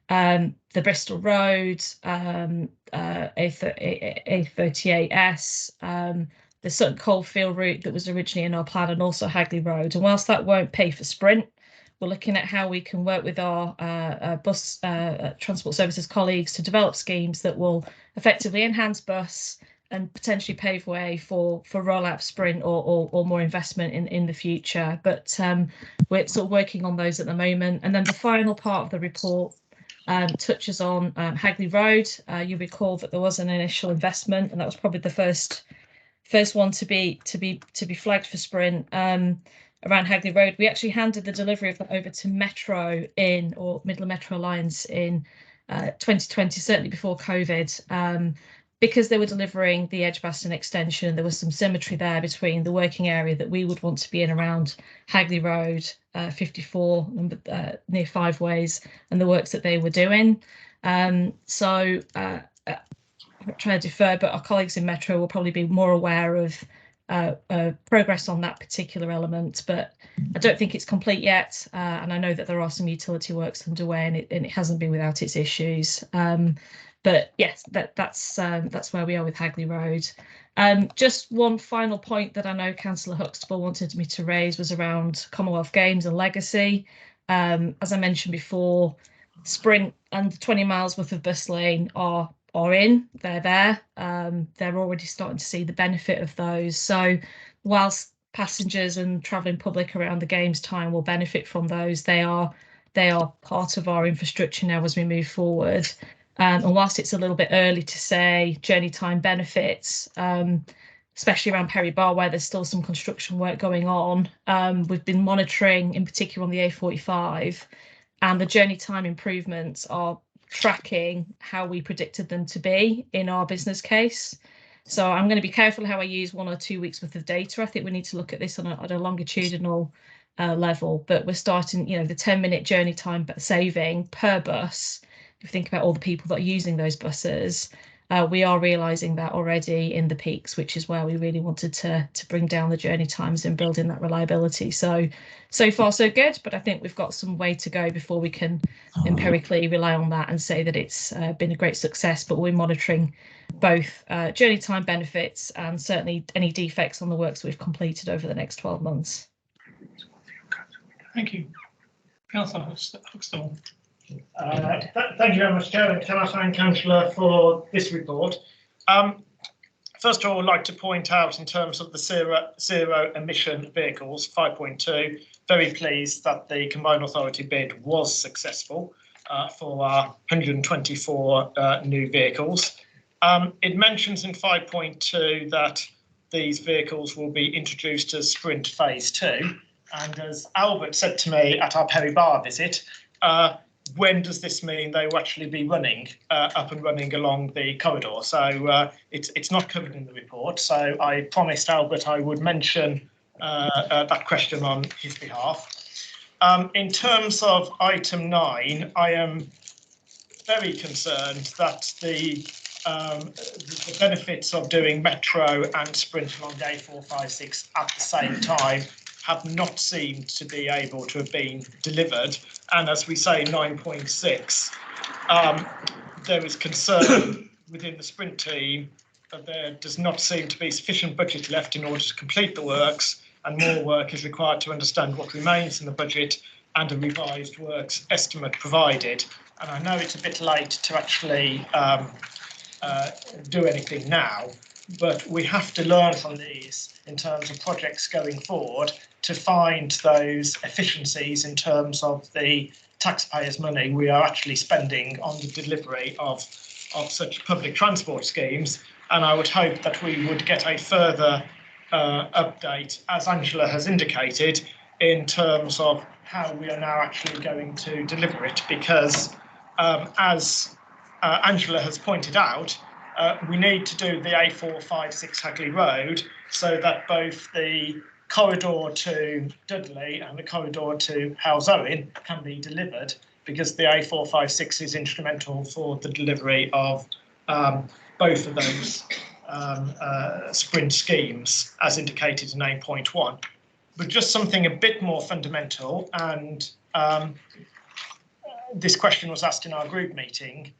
the Bristol Road, A38S, the Sutton Coldfield route that was originally in our plan, and also Hagley Road. And whilst that won't pay for Sprint, we're looking at how we can work with our bus transport services colleagues to develop schemes that will effectively enhance bus and potentially pave way for rollout Sprint or more investment in the future. But we're sort of working on those at the moment. And then the final part of the report touches on Hagley Road. You recall that there was an initial investment, and that was probably the first one to be flagged for Sprint. Around Hagley Road, we actually handed the delivery of that over to Metro or Midland Metro Alliance in 2020, certainly before COVID, because they were delivering the Edgbaston extension. There was some symmetry there between the working area that we would want to be in around Hagley Road, 54, near Five Ways, and the works that they were doing. I'm trying to defer, but our colleagues in Metro will probably be more aware of progress on that particular element, but I don't think it's complete yet, and I know that there are some utility works underway, and it hasn't been without its issues. But yes, that's where we are with Hagley Road. Just one final point that I know Councillor Huxtable wanted me to raise was around Commonwealth Games and legacy. As I mentioned before, Sprint and 20 miles worth of bus lane they're there. They're already starting to see the benefit of those. So whilst passengers and travelling public around the games time will benefit from those, they are part of our infrastructure now as we move forward. And whilst it's a little bit early to say journey time benefits, especially around Perry Bar where there's still some construction work going on, we've been monitoring in particular on the A45, and the journey time improvements are tracking how we predicted them to be in our business case. So I'm going to be careful how I use 1 or 2 weeks worth of data. I think we need to look at this on a longitudinal level, but we're starting, the 10-minute journey time saving per bus. If you think about all the people that are using those buses, we are realising that already in the peaks, which is where we really wanted to bring down the journey times and build in that reliability. So far so good, but I think we've got some way to go before we can empirically rely on that and say that it's been a great success. But we're monitoring both journey time benefits and certainly any defects on the works we've completed over the next 12 months. Thank you. Councillor Huxtable. Thank you very much, Chair, and can I thank Councillor for this report. First of all, I'd like to point out in terms of the zero emission vehicles, 5.2, very pleased that the Combined Authority bid was successful for our 124 new vehicles. It mentions in 5.2 that these vehicles will be introduced as Sprint Phase 2, and as Albert said to me at our Perry Bar visit, when does this mean they will actually be running up and running along the corridor? So it's not covered in the report. So I promised Albert I would mention that question on his behalf. In terms of item 9, I am very concerned that the benefits of doing Metro and Sprint along A456 at the same time have not seemed to be able to have been delivered. And as we say, 9.6, there is concern within the Sprint team that there does not seem to be sufficient budget left in order to complete the works, and more work is required to understand what remains in the budget and a revised works estimate provided. And I know it's a bit late to actually do anything now, but we have to learn from these in terms of projects going forward to find those efficiencies in terms of the taxpayers' money we are actually spending on the delivery of such public transport schemes. And I would hope that we would get a further update, as Angela has indicated, in terms of how we are now actually going to deliver it, because as Angela has pointed out, we need to do the A456 Hagley Road so that both the corridor to Dudley and the corridor to Howes Owen can be delivered, because the A456 is instrumental for the delivery of both of those Sprint schemes, as indicated in 8.1. But just something a bit more fundamental, and this question was asked in our group meeting.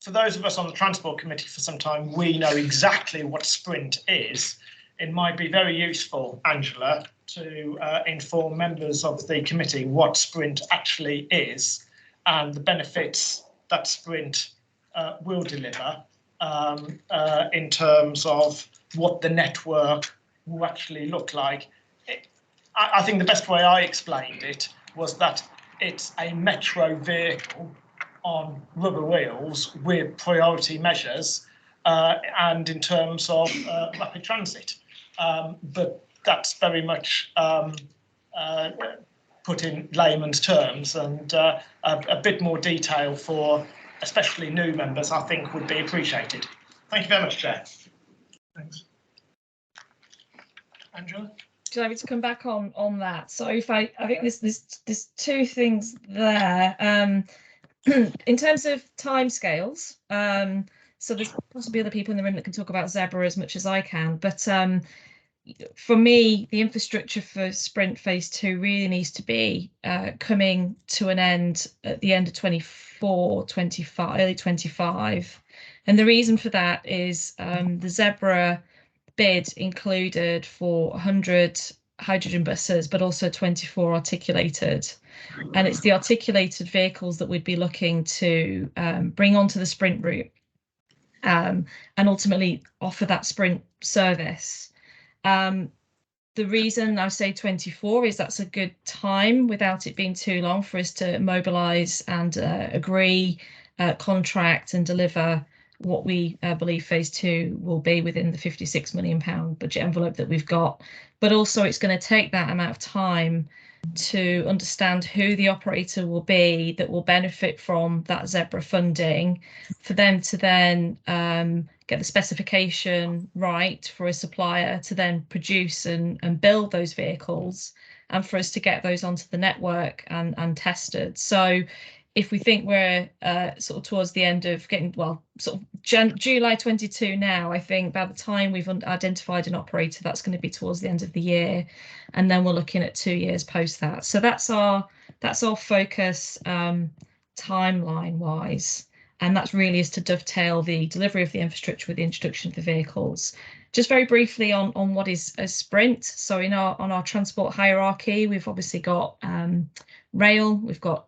for those of us on the Transport Committee for some time, we know exactly what sprint is. It might be very useful, Angela, to inform members of the committee what sprint actually is and the benefits that sprint will deliver in terms of what the network will actually look like. I think the best way I explained it was that it's a metro vehicle on rubber wheels with priority measures and in terms of rapid transit. But that's very much put in layman's terms, and a bit more detail for especially new members, I think, would be appreciated. Thank you very much, Chair. Thanks. Angela? Do you like me to come back on that? So if I think there's two things there. In terms of timescales, so there's possibly other people in the room that can talk about Zebra as much as I can, but for me, the infrastructure for Sprint Phase 2 really needs to be coming to an end at the end of 24, 25, early 25. And the reason for that is the Zebra bid included for 100 hydrogen buses, but also 24 articulated. And it's the articulated vehicles that we'd be looking to bring onto the Sprint route and ultimately offer that Sprint service. The reason I say 24 is that's a good time without it being too long for us to mobilise and agree, contract and deliver what we believe Phase 2 will be within the £56 million budget envelope that we've got. But also it's going to take that amount of time to understand who the operator will be that will benefit from that Zebra funding, for them to then get the specification right for a supplier to then produce and build those vehicles, and for us to get those onto the network and tested. So if we think we're sort of towards the end of getting, well, sort of July 22 now, I think by the time we've identified an operator, that's going to be towards the end of the year, and then we're looking at 2 years post that. So that's our focus timeline wise, and that's really is to dovetail the delivery of the infrastructure with the introduction of the vehicles. Just very briefly on what is a Sprint. So on our transport hierarchy, we've obviously got rail, we've got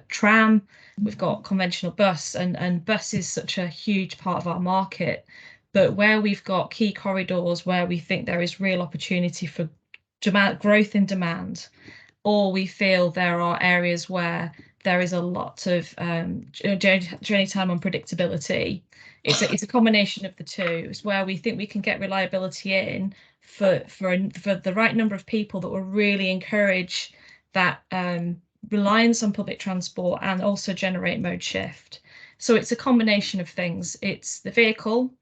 tram, we've got conventional bus, and bus is such a huge part of our market. But where we've got key corridors where we think there is real opportunity for growth in demand, or we feel there are areas where there is a lot of journey time unpredictability, it's a combination of the two. It's where we think we can get reliability in for the right number of people that will really encourage that reliance on public transport and also generate mode shift. So it's a combination of things. It's the vehicle,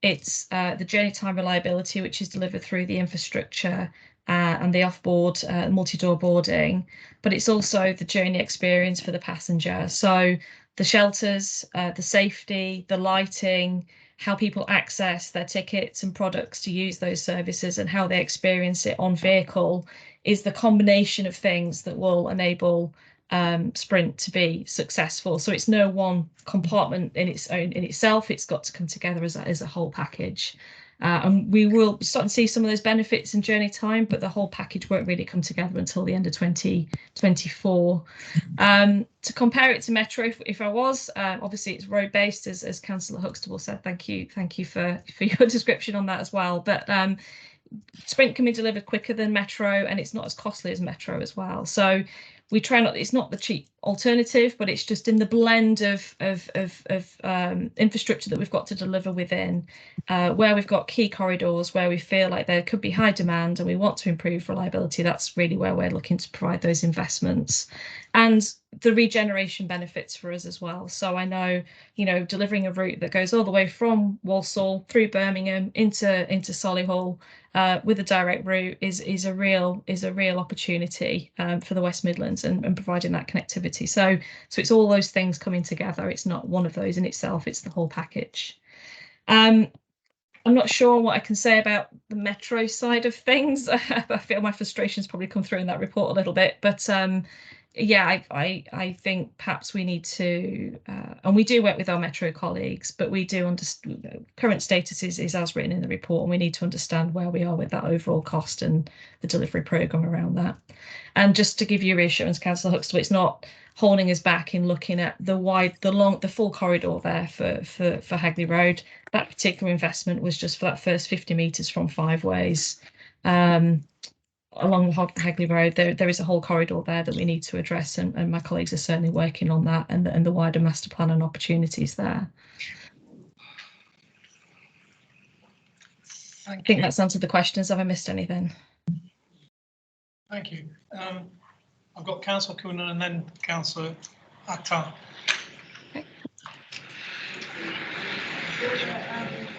it's the journey time reliability, which is delivered through the infrastructure and the off-board multi-door boarding, but it's also the journey experience for the passenger. So the shelters, the safety, the lighting, how people access their tickets and products to use those services, and how they experience it on vehicle is the combination of things that will enable Sprint to be successful. So it's no one compartment in itself. It's got to come together as a whole package. And we will start to see some of those benefits in journey time, but the whole package won't really come together until the end of 2024. To compare it to Metro, if I was, obviously it's road based, as Councillor Huxtable said. Thank you for your description on that as well. But Sprint can be delivered quicker than Metro, and it's not as costly as Metro as well. So we try not, it's not the cheap alternative, but it's just in the blend of infrastructure that we've got to deliver within, where we've got key corridors, where we feel like there could be high demand and we want to improve reliability. That's really where we're looking to provide those investments, and the regeneration benefits for us as well. So I know, delivering a route that goes all the way from Walsall through Birmingham into Solihull with a direct route is a real opportunity for the West Midlands and providing that connectivity. So it's all those things coming together. It's not one of those in itself, it's the whole package. I'm not sure what I can say about the Metro side of things. I feel my frustrations probably come through in that report a little bit, but yeah, I think perhaps we need to, and we do work with our Metro colleagues, but we do understand current status is as written in the report, and we need to understand where we are with that overall cost and the delivery programme around that. And just to give you reassurance, Councillor Huxtable, it's not holding us back in looking at the full corridor there for Hagley Road. That particular investment was just for that first 50 metres from Five Ways. Along the Hagley Road, there is a whole corridor there that we need to address, and my colleagues are certainly working on that and the wider master plan and opportunities there. I think that's answered the questions. Have I missed anything? Thank you. I've got Councillor Coonan and then Councillor Akhtar. I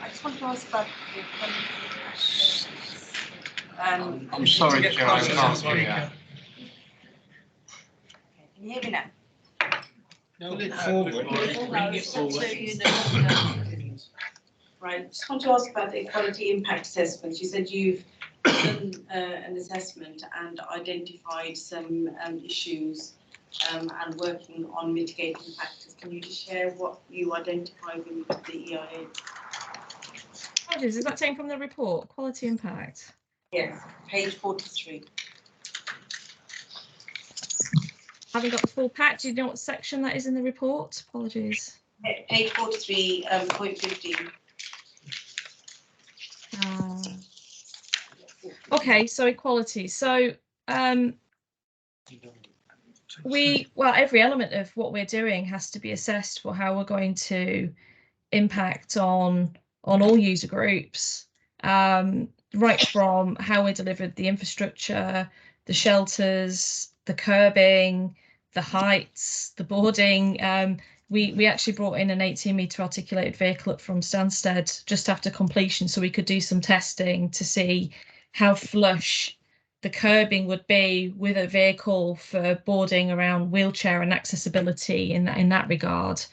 just want to ask about the I'm sorry, Chair, I can't hear you. Can you hear me now? Pull it forward. Bring it forward. Right, just want to ask about the equality impact assessment. You said you've done an assessment and identified some issues and working on mitigating factors. Can you just share what you identified with the EIA? Apologies, is that taken from the report, quality impact? Yes, page 43. Haven't got the full pack. Do you know what section that is in the report? Apologies. Page 43, point 15. Okay, so equality. So every element of what we're doing has to be assessed for how we're going to impact on all user groups, right from how we delivered the infrastructure, the shelters, the curbing, the heights, the boarding. We actually brought in an 18-metre articulated vehicle up from Stansted just after completion, so we could do some testing to see how flush the curbing would be with a vehicle for boarding around wheelchair and accessibility in that regard.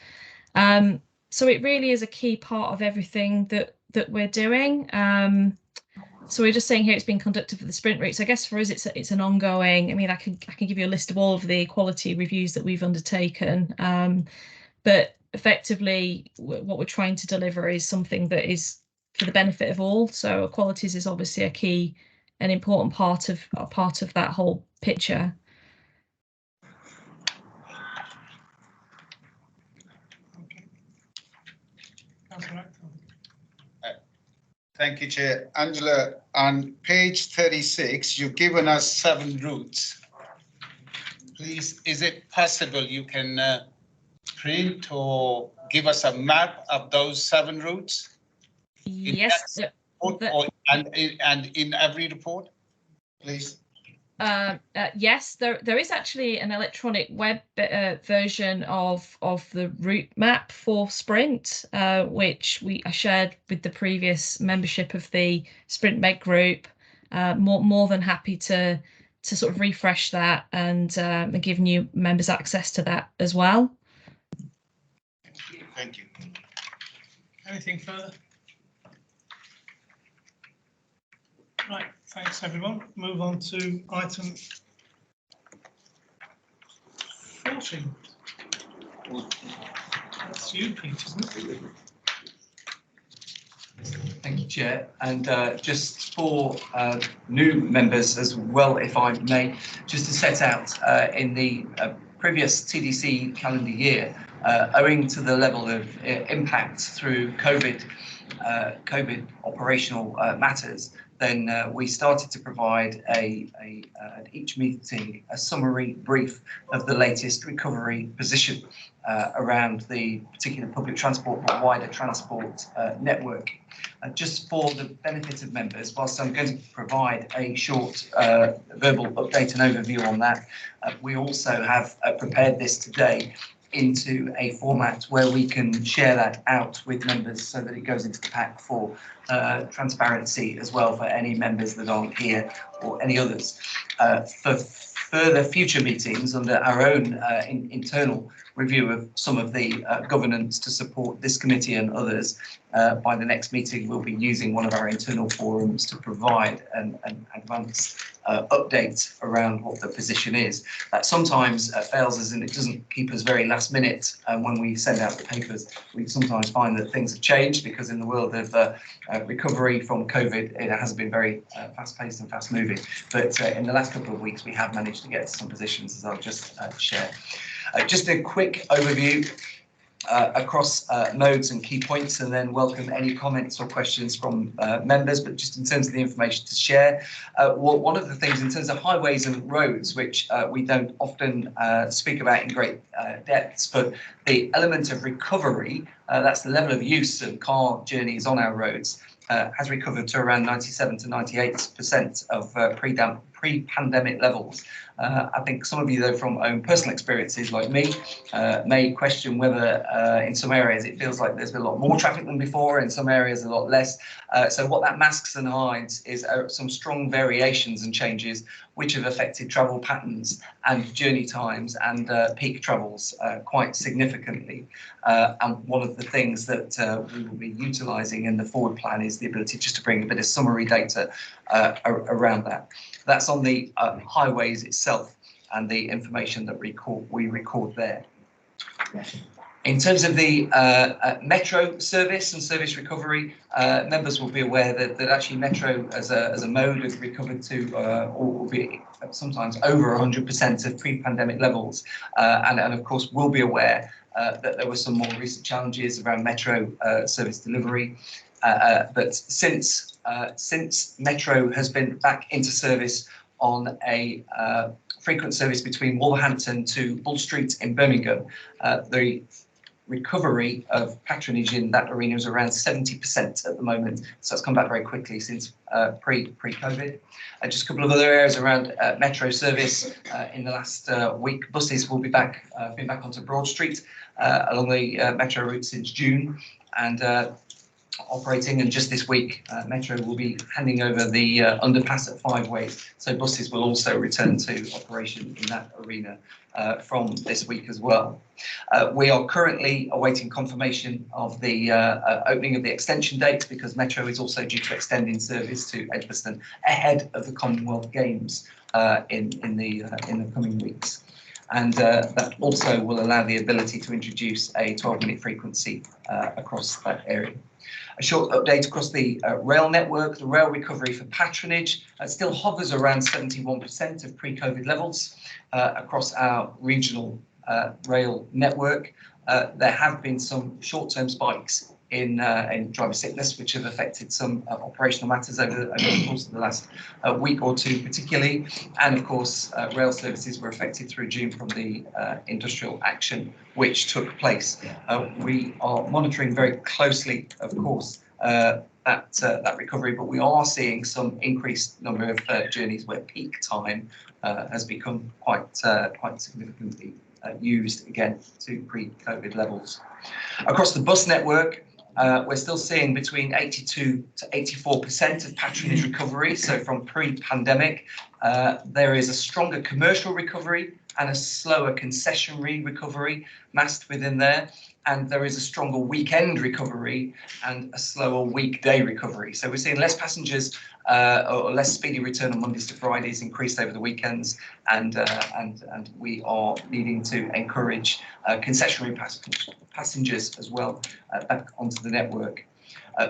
So it really is a key part of everything that we're doing. So we're just saying here it's been conducted for the sprint routes. I guess for us it's an ongoing. I mean, I can give you a list of all of the quality reviews that we've undertaken, but effectively what we're trying to deliver is something that is for the benefit of all. So qualities is obviously a key, an important part of that whole picture. Thank you, Chair. Angela, on page 36, you've given us 7 routes. Please, is it possible you can print or give us a map of those 7 routes? Yes. And in every report, please? Yes, there is actually an electronic web version of the route map for Sprint, which I shared with the previous membership of the Sprint Med group. More than happy to sort of refresh that and give new members access to that as well. Thank you. Anything further? Right, thanks everyone. Move on to item 14. That's you, Pete, isn't it? Thank you, Chair. And just for new members as well, if I may, just to set out in the previous TDC calendar year, owing to the level of impact through COVID operational matters, then we started to provide at each meeting a summary brief of the latest recovery position around the particular public transport but wider transport network. Just for the benefit of members, whilst I'm going to provide a short verbal update and overview on that, we also have prepared this today into a format where we can share that out with members so that it goes into the pack for transparency as well for any members that aren't here or any others. For further future meetings under our own internal review of some of the governance to support this committee and others. By the next meeting, we'll be using one of our internal forums to provide an advanced update around what the position is. That sometimes fails us and it doesn't keep us very last minute when we send out the papers. We sometimes find that things have changed because in the world of recovery from COVID, it has been very fast-paced and fast-moving. But in the last couple of weeks, we have managed to get to some positions, as I'll just share. Just a quick overview across modes and key points, and then welcome any comments or questions from members. But just in terms of the information to share, one of the things in terms of highways and roads, which we don't often speak about in great depths, but the element of recovery, that's the level of use of car journeys on our roads, has recovered to around 97 to 98% of pre-pandemic levels. I think some of you, though, from own personal experiences like me, may question whether in some areas it feels like there's been a lot more traffic than before, in some areas a lot less. So what that masks and hides is some strong variations and changes which have affected travel patterns and journey times and peak travels quite significantly. And one of the things that we will be utilising in the forward plan is the ability just to bring a bit of summary data around that. That's on the highways itself and the information that we record there. In terms of the metro service and service recovery, members will be aware that actually metro as a mode has recovered to or be sometimes over 100% of pre-pandemic levels, and of course will be aware that there were some more recent challenges around metro service delivery. But since metro has been back into service on a frequent service between Wolverhampton to Bull Street in Birmingham, the recovery of patronage in that arena is around 70% at the moment. So it's come back very quickly since pre-COVID. Just a couple of other areas around metro service. In the last week, buses will be back onto Broad Street along the metro route since June, and operating. And just this week, Metro will be handing over the underpass at 5 Ways, so buses will also return to operation in that arena from this week as well. We are currently awaiting confirmation of the opening of the extension date, because Metro is also due to extend in service to Edgbaston ahead of the Commonwealth Games in the coming weeks. And that also will allow the ability to introduce a 12-minute frequency across that area. A short update across the rail network. The rail recovery for patronage still hovers around 71% of pre-COVID levels across our regional rail network. There have been some short-term spikes in driver sickness, which have affected some operational matters over the course of the last week or two particularly. And of course, rail services were affected through June from the industrial action which took place. We are monitoring very closely, of course, that recovery, but we are seeing some increased number of journeys where peak time has become quite significantly used again to pre-COVID levels. Across the bus network, we're still seeing between 82 to 84% of patronage recovery. So from pre-pandemic, there is a stronger commercial recovery and a slower concessionary recovery masked within there. And there is a stronger weekend recovery and a slower weekday recovery. So we're seeing less passengers or less speedy return on Mondays to Fridays, increased over the weekends, and we are needing to encourage concessionary passengers as well back onto the network.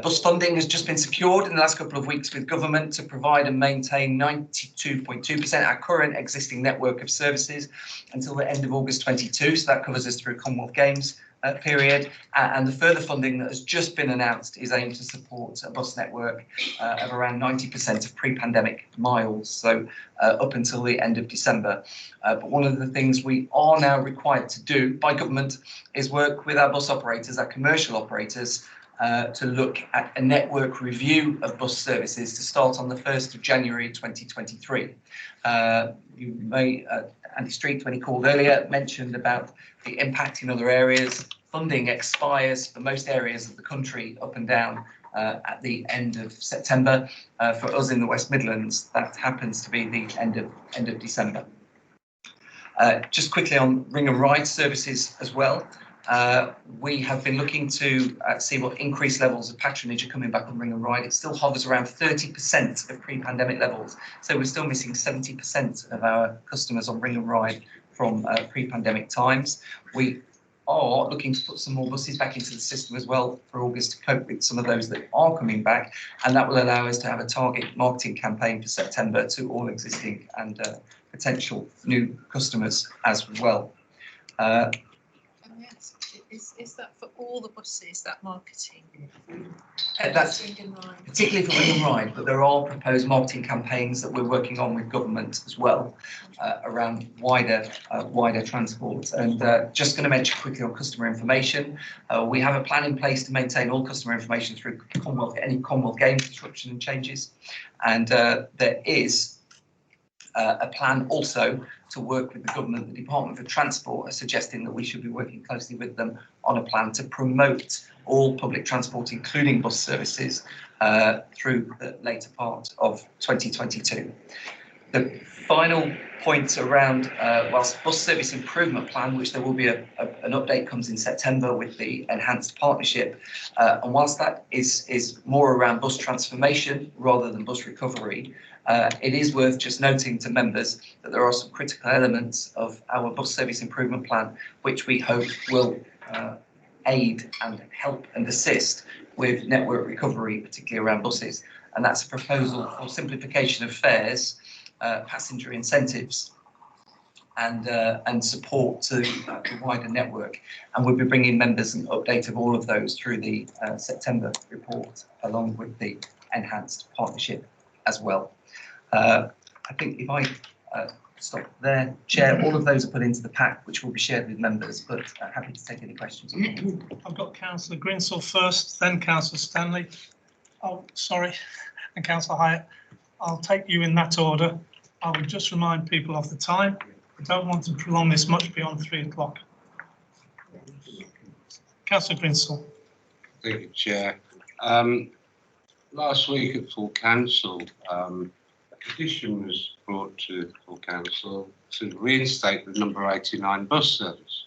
Bus funding has just been secured in the last couple of weeks with government to provide and maintain 92.2% our current existing network of services until the end of August 22. So that covers us through Commonwealth Games period, and the further funding that has just been announced is aimed to support a bus network of around 90% of pre-pandemic miles, so up until the end of December. But one of the things we are now required to do by government is work with our bus operators, our commercial operators, to look at a network review of bus services to start on the 1st of January 2023. You may, Andy Street, when he called earlier, mentioned about the impact in other areas. Funding expires for most areas of the country up and down at the end of September. For us in the West Midlands, that happens to be the end of December. Just quickly on ring and ride services as well. We have been looking to see what increased levels of patronage are coming back on ring and ride. It still hovers around 30% of pre-pandemic levels. So we're still missing 70% of our customers on ring and ride from pre-pandemic times. We are looking to put some more buses back into the system as well for August to cope with some of those that are coming back. And that will allow us to have a target marketing campaign for September to all existing and potential new customers as well. Yes, is that for all the buses, that marketing? That's particularly for ring and ride, but there are proposed marketing campaigns that we're working on with government as well around wider transport. And just going to mention quickly on customer information, we have a plan in place to maintain all customer information through any Commonwealth Games disruption and changes. And there is a plan also to work with the government. The Department for Transport are suggesting that we should be working closely with them on a plan to promote all public transport, including bus services, through the later part of 2022. The final point around whilst bus service improvement plan, which there will be an update comes in September with the enhanced partnership, and whilst that is more around bus transformation rather than bus recovery, it is worth just noting to members that there are some critical elements of our bus service improvement plan which we hope will aid and help and assist with network recovery, particularly around buses. And that's a proposal for simplification of fares, passenger incentives, and support to the wider network. And we'll be bringing members an update of all of those through the September report, along with the enhanced partnership as well. I think if I stop there, Chair, all of those are put into the pack, which will be shared with members, but happy to take any questions. I've got Councillor Grinsell first, then Councillor Stanley. Oh, sorry, and Councillor Hyatt. I'll take you in that order. I will just remind people of the time. I don't want to prolong this much beyond 3 o'clock. Councillor Grinsell. Thank you, Chair. Last week at full council, a petition was brought to full council to reinstate the number 89 bus service.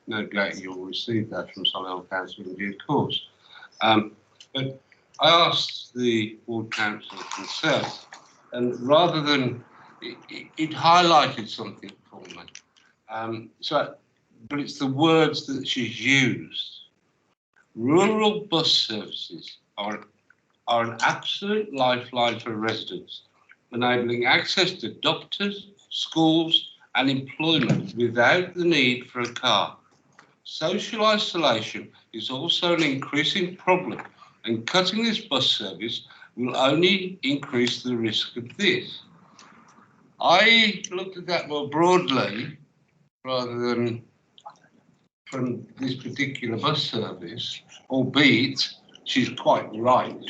No doubt you'll receive that from Solihull Council in due course. But I asked the ward council concerned, and rather than it highlighted something for me. But it's the words that she's used. Rural bus services are an absolute lifeline for residents, enabling access to doctors, schools and employment without the need for a car. Social isolation is also an increasing problem, and cutting this bus service will only increase the risk of this. I looked at that more broadly rather than from this particular bus service, albeit she's quite right.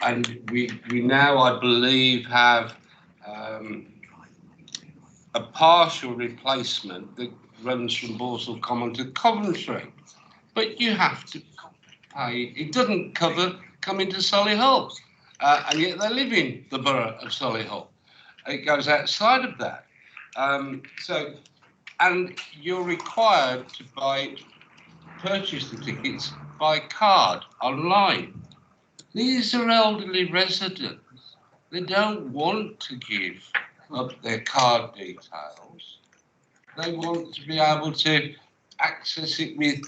And we now, I believe, have a partial replacement that runs from Borsal Common to Coventry. But you have to pay, it doesn't come into Solihull, and yet they live in the borough of Solihull. It goes outside of that. And you're required to purchase the tickets by card online. These are elderly residents. They don't want to give up their card details. They want to be able to access it with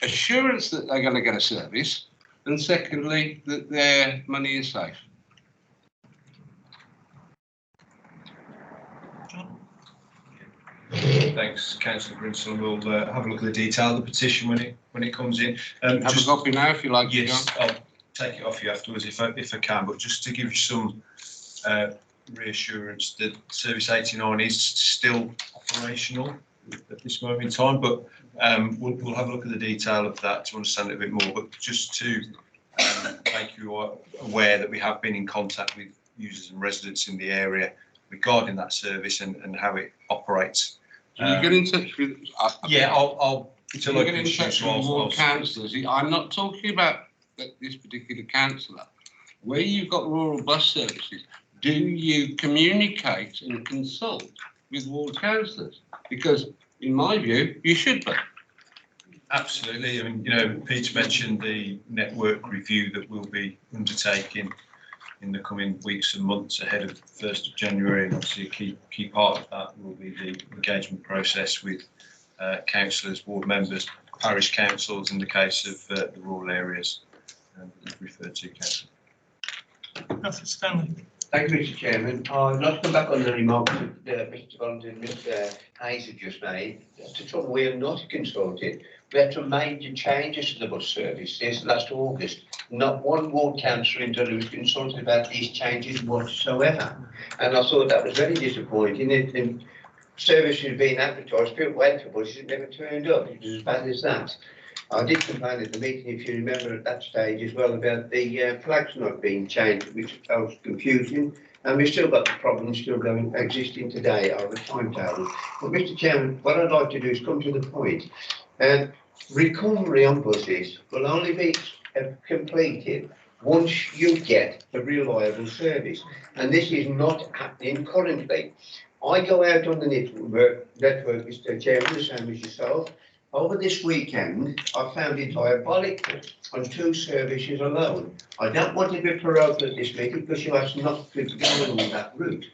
assurance that they're going to get a service, and secondly, that their money is safe. Thanks, Councillor Grinsell. We'll have a look at the detail of the petition when it comes in. Have a copy now if you like. Yes, I'll take it off you afterwards if I can. But just to give you some reassurance that Service 89 is still operational at this moment in time. But we'll have a look at the detail of that to understand it a bit more. But just to make you aware that we have been in contact with users and residents in the area regarding that service and how it operates. Can you get in touch with? Yeah, I'll get in touch with ward councillors. I'm not talking about this particular councillor. Where you've got rural bus services, do you communicate and consult with ward councillors? Because in my view, you should be. Absolutely. I mean, you know, Peter mentioned the network review that we'll be undertaking in the coming weeks and months ahead of the 1st of January. And obviously a key part of that will be the engagement process with councillors, ward members, parish councils in the case of the rural areas that you've referred to, Councillor. Councillor Stanley. Thank you, Mr. Chairman. I'd like to come back on the remarks that Mr. Bond and Mr. Hayes have just made. To trouble, we are not consulted. We had some major changes to the bus service since last August. Not one ward councillor in Dudley was consulted about these changes whatsoever. And I thought that was very disappointing. And services being advertised, people went for buses, it never turned up. It was as bad as that. I did complain at the meeting, if you remember at that stage as well, about the flags not being changed, which was confusing. And we've still got the problems still going existing today over timetable. But Mr. Chairman, what I'd like to do is come to the point. Recovery on buses will only be completed once you get a reliable service. And this is not happening currently. I go out on the network, Mr. Chairman, the same as yourself. Over this weekend, I found it diabolical on 2 services alone. I don't want to be parochial at this meeting because you asked not to go along that route.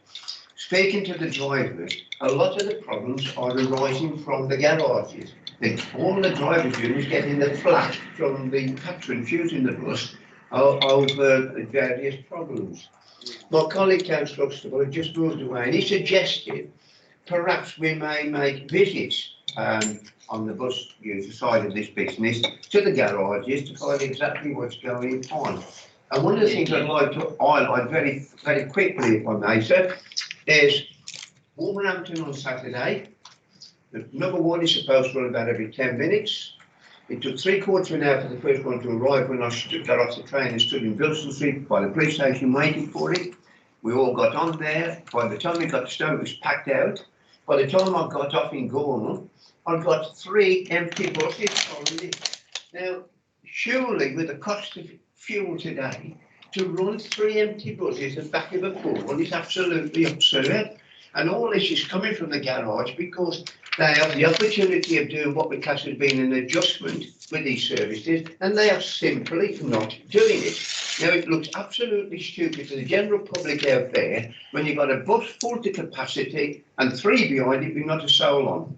Speaking to the drivers, a lot of the problems are arising from the garages. All the drivers do is getting the flash from the patrons using the bus over various problems. My colleague, Councillor Huxtable, had just moved away and he suggested perhaps we may make visits on the bus user side of this business to the garages to find exactly what's going on. And one of the things I'd like to highlight very, very quickly, if I may, sir, is Wolverhampton on Saturday. The number 1 is supposed to run about every 10 minutes. It took 3/4 of an hour for the first one to arrive when I got off the train and stood in Bilston Street by the police station waiting for it. We all got on there. By the time we got to Stoke, it was packed out. By the time I got off in Gornal, I've got 3 empty buses already. Now, surely with the cost of fuel today, to run 3 empty buses at the back of a pool is absolutely absurd. And all this is coming from the garage because they have the opportunity of doing what we class as being an adjustment with these services, and they are simply not doing it. Now, it looks absolutely stupid to the general public out there when you've got a bus full to capacity and 3 behind it with not a soul on.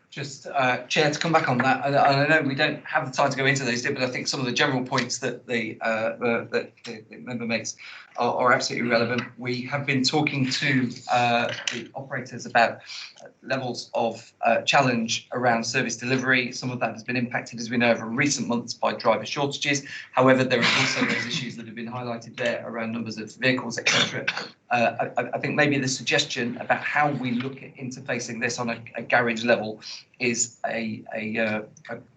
Just, Chair, to come back on that, and I know we don't have the time to go into those, but I think some of the general points that the member makes are absolutely relevant. We have been talking to the operators about levels of challenge around service delivery. Some of that has been impacted, as we know, over recent months by driver shortages. However, there are also those issues that have been highlighted there around numbers of vehicles, etc. I think maybe the suggestion about how we look at interfacing this on a garage level is a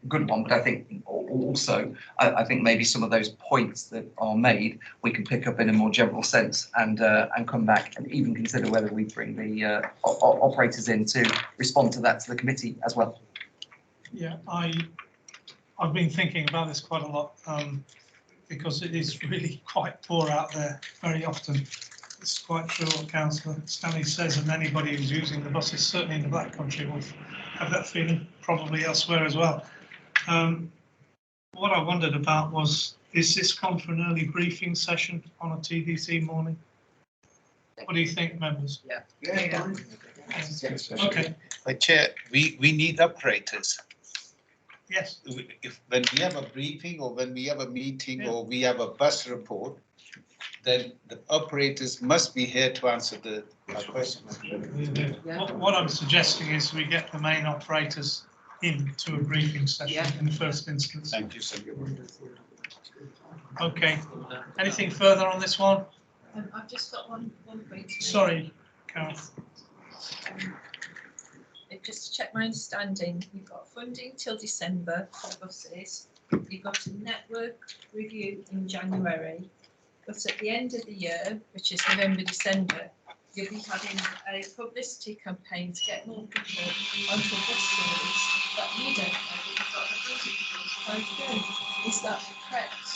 good one, but I think also I think maybe some of those points that are made we can pick up in a more general sense and come back and even consider whether we bring the operators in to respond to that to the committee as well. Yeah, I've been thinking about this quite a lot because it is really quite poor out there very often. It's quite true what Councillor Stanley says, and anybody who's using the buses, certainly in the Black Country, will have that feeling, probably elsewhere as well. What I wondered about was, is this come for an early briefing session on a TDC morning? What do you think, members? Yeah. Okay. But Chair, we need operators. Yes. If when we have a briefing or when we have a meeting or we have a bus report, then the operators must be here to answer the questions. What I'm suggesting is we get the main operators into a briefing session in the first instance. Thank you, sir. Okay. Anything further on this one? I've just got one point. Sorry, Carol. Just to check my understanding, you've got funding till December for buses. You've got a network review in January. But at the end of the year, which is November, December, you'll be having a publicity campaign to get more people onto a bus service that you don't have if you've got the funding to go. Is that correct?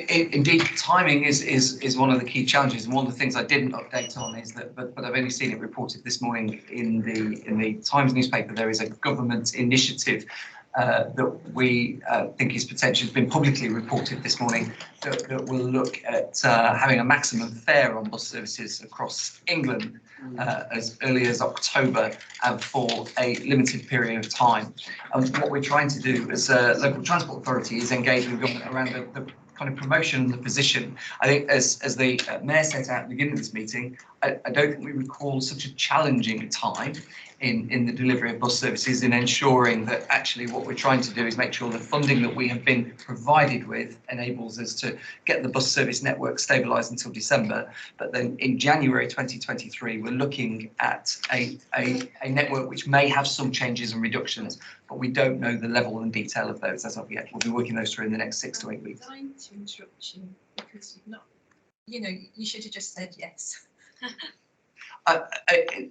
Indeed, timing is one of the key challenges, and one of the things I didn't update on is that, but I've only seen it reported this morning in the Times newspaper. There is a government initiative that we think is potentially been publicly reported this morning that will look at having a maximum fare on bus services across England as early as October and for a limited period of time. And what we're trying to do as a local transport authority is engage with government around the kind of promotion and the position. I think as the Mayor set out at the beginning of this meeting, I don't think we recall such a challenging time in the delivery of bus services, in ensuring that actually what we're trying to do is make sure the funding that we have been provided with enables us to get the bus service network stabilised until December. But then in January 2023, we're looking at a network which may have some changes and reductions, but we don't know the level and detail of those as of yet. We'll be working those through in the next 6 to 8 weeks. I'm dying to interrupt you because you've not, you should have just said yes.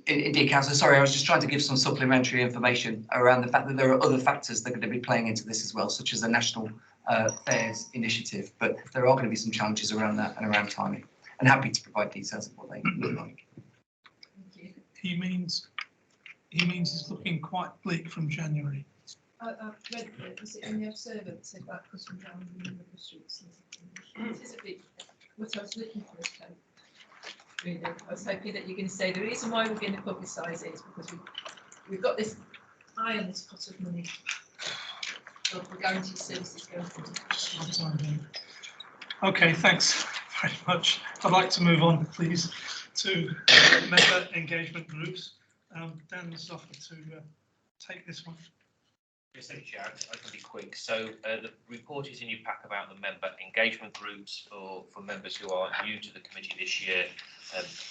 Indeed, Councillor, sorry, I was just trying to give some supplementary information around the fact that there are other factors that are going to be playing into this as well, such as the National Fares Initiative, but there are going to be some challenges around that and around timing, and happy to provide details of what they look like. He means it's looking quite bleak from January. I've read it, was it in the Observer that said about cutting down the number of streets? It is a bit what I was looking for is hope. Really, I was hoping that you're going to say the reason why we're going to publicise it is because we've got this eye on this pot of money for guaranteed services going forward. Okay, thanks very much. I'd like to move on, please, to member engagement groups. Dan's offered to take this one. Yes, thank you, Chair. I can be quick. So the report is in your pack about the member engagement groups for members who are new to the committee this year.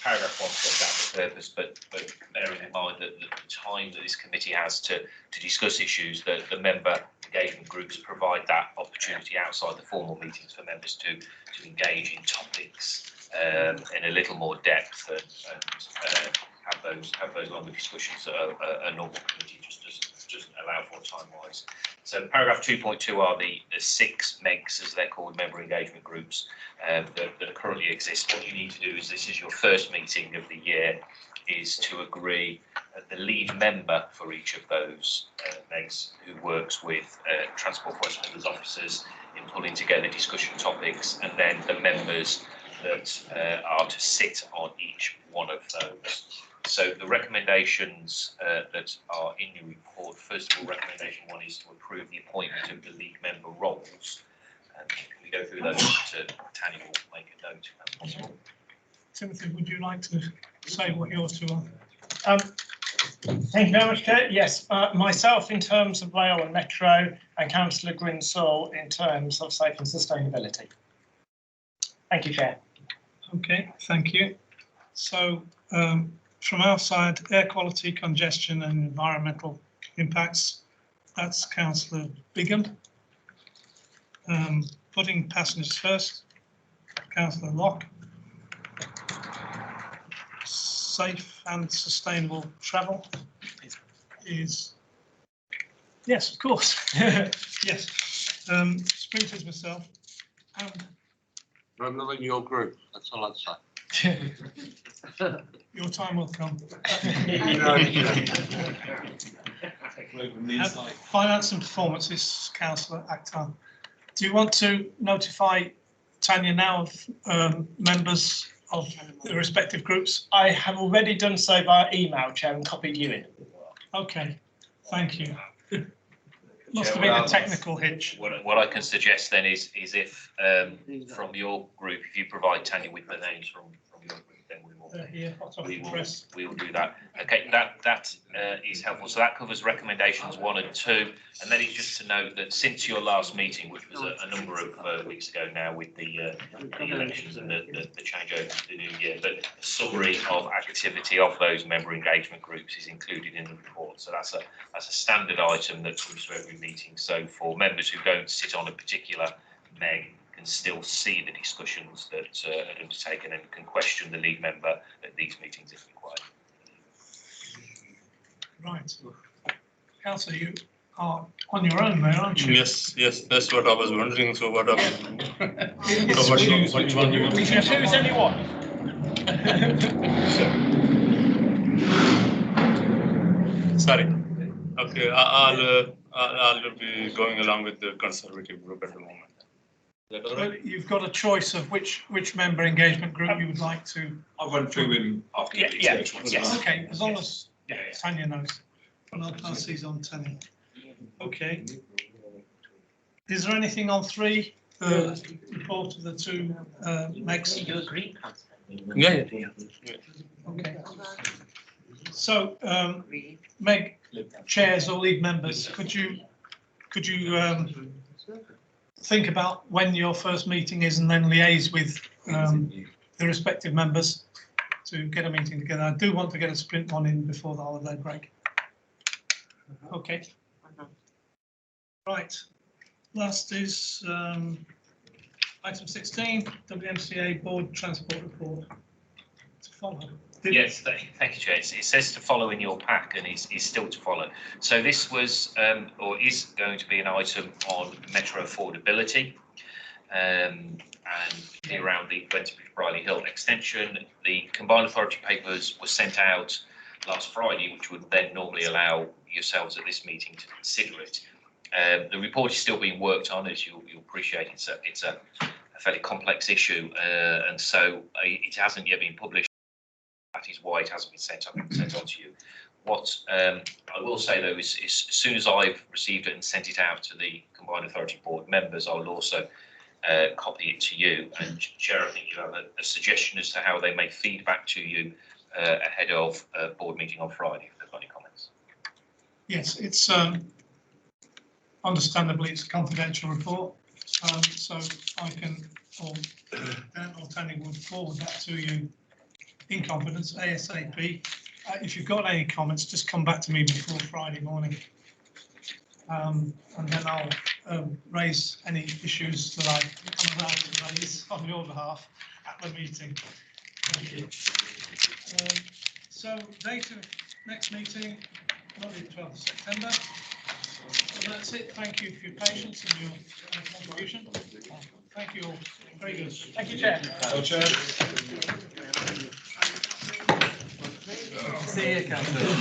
Paragraph 1 sets out the purpose, but bearing in mind that the time that this committee has to discuss issues, that the member engagement groups provide that opportunity outside the formal meetings for members to engage in topics in a little more depth and have those longer discussions that a normal committee just allow for time-wise. So paragraph 2.2 are the 6 MEGs, as they're called, member engagement groups, that currently exist. What you need to do is, this is your first meeting of the year, is to agree the lead member for each of those MEGs, who works with Transport for West Midlands officers in pulling together discussion topics, and then the members that are to sit on each one of those. So the recommendations that are in your report, first of all, recommendation 1 is to approve the appointment of the lead member roles. Can we go through those? Tanya will make a note if that's possible. Timothy, would you like to say what yours two are? Thank you very much, Chair. Yes, myself in terms of rail and metro, and Councillor Grinsall in terms of safe and sustainability. Thank you, Chair. Okay, thank you. So from our side, air quality, congestion and environmental impacts, that's Councillor Bigham. Putting passengers first, Councillor Locke. Safe and sustainable travel is, yes, of course, yes. Sprinters myself, and I'm not in your group, that's all I'd say. your time will come. Finance and performance is Councillor Akhtar. Do you want to notify Tanya now of members of the respective groups? I have already done so via email, Chair, and copied you in. Okay, thank you. Must have been a technical hitch. What I can suggest then is if from your group, if you provide Tanya with the names from your group, then we will do that. Okay, that is helpful. So that covers recommendations 1 and 2, and then it's just to note that since your last meeting, which was a number of weeks ago now, with the elections and the changeover to the new year, but a summary of activity of those member engagement groups is included in the report. So that's a standard item that comes to every meeting. So for members who don't sit on a particular MEG, can still see the discussions that are undertaken and can question the lead member at these meetings if required. Right. Councillor, you are on your own there, aren't you? Yes, that's what I was wondering. So what are It's- so what choose what which one one you you want? You can choose anyone. Sorry. Okay, I'll be going along with the conservative group at the moment. Is that all right? Well, you've got a choice of which member engagement group you would like to. I'll run through him after you. Yeah, which ones yes. are. Okay, as long as Tanya knows. And I'll pass these on, Tanya. Okay. Is there anything on 3, the report of the 2 Megs? You agree? Yeah. Okay. So, Meg, chairs or lead members, could you think about when your first meeting is and then liaise with the respective members to get a meeting together? I do want to get a sprint one in before the holiday break. Okay. Right. Last is item 16, WMCA Board Transport Report. To follow. Yes, thank you, Chair. It says to follow in your pack and is still to follow. So this was or is going to be an item on metro affordability and around the Briley Hill extension. The Combined Authority papers were sent out last Friday, which would then normally allow yourselves at this meeting to consider it. The report is still being worked on, as you'll appreciate. It's a fairly complex issue, and so it hasn't yet been published. That is why it hasn't been sent on to you. What I will say though is as soon as I've received it and sent it out to the Combined Authority board members, I'll also copy it to you. And Chair, I think you have a suggestion as to how they may feed back to you ahead of board meeting on Friday, if they've got any comments. Yes, it's understandably it's a confidential report, so I can, or Tony would forward that to you in confidence ASAP. If you've got any comments, just come back to me before Friday morning, and then I'll raise any issues that I'm allowed to raise on your behalf at the meeting. Thank you. So date of next meeting, Monday the 12th of September. So that's it. Thank you for your patience and your contribution. Thank you all. Very good. Thank you, Chair. Hello, Chair. See you, Councillor.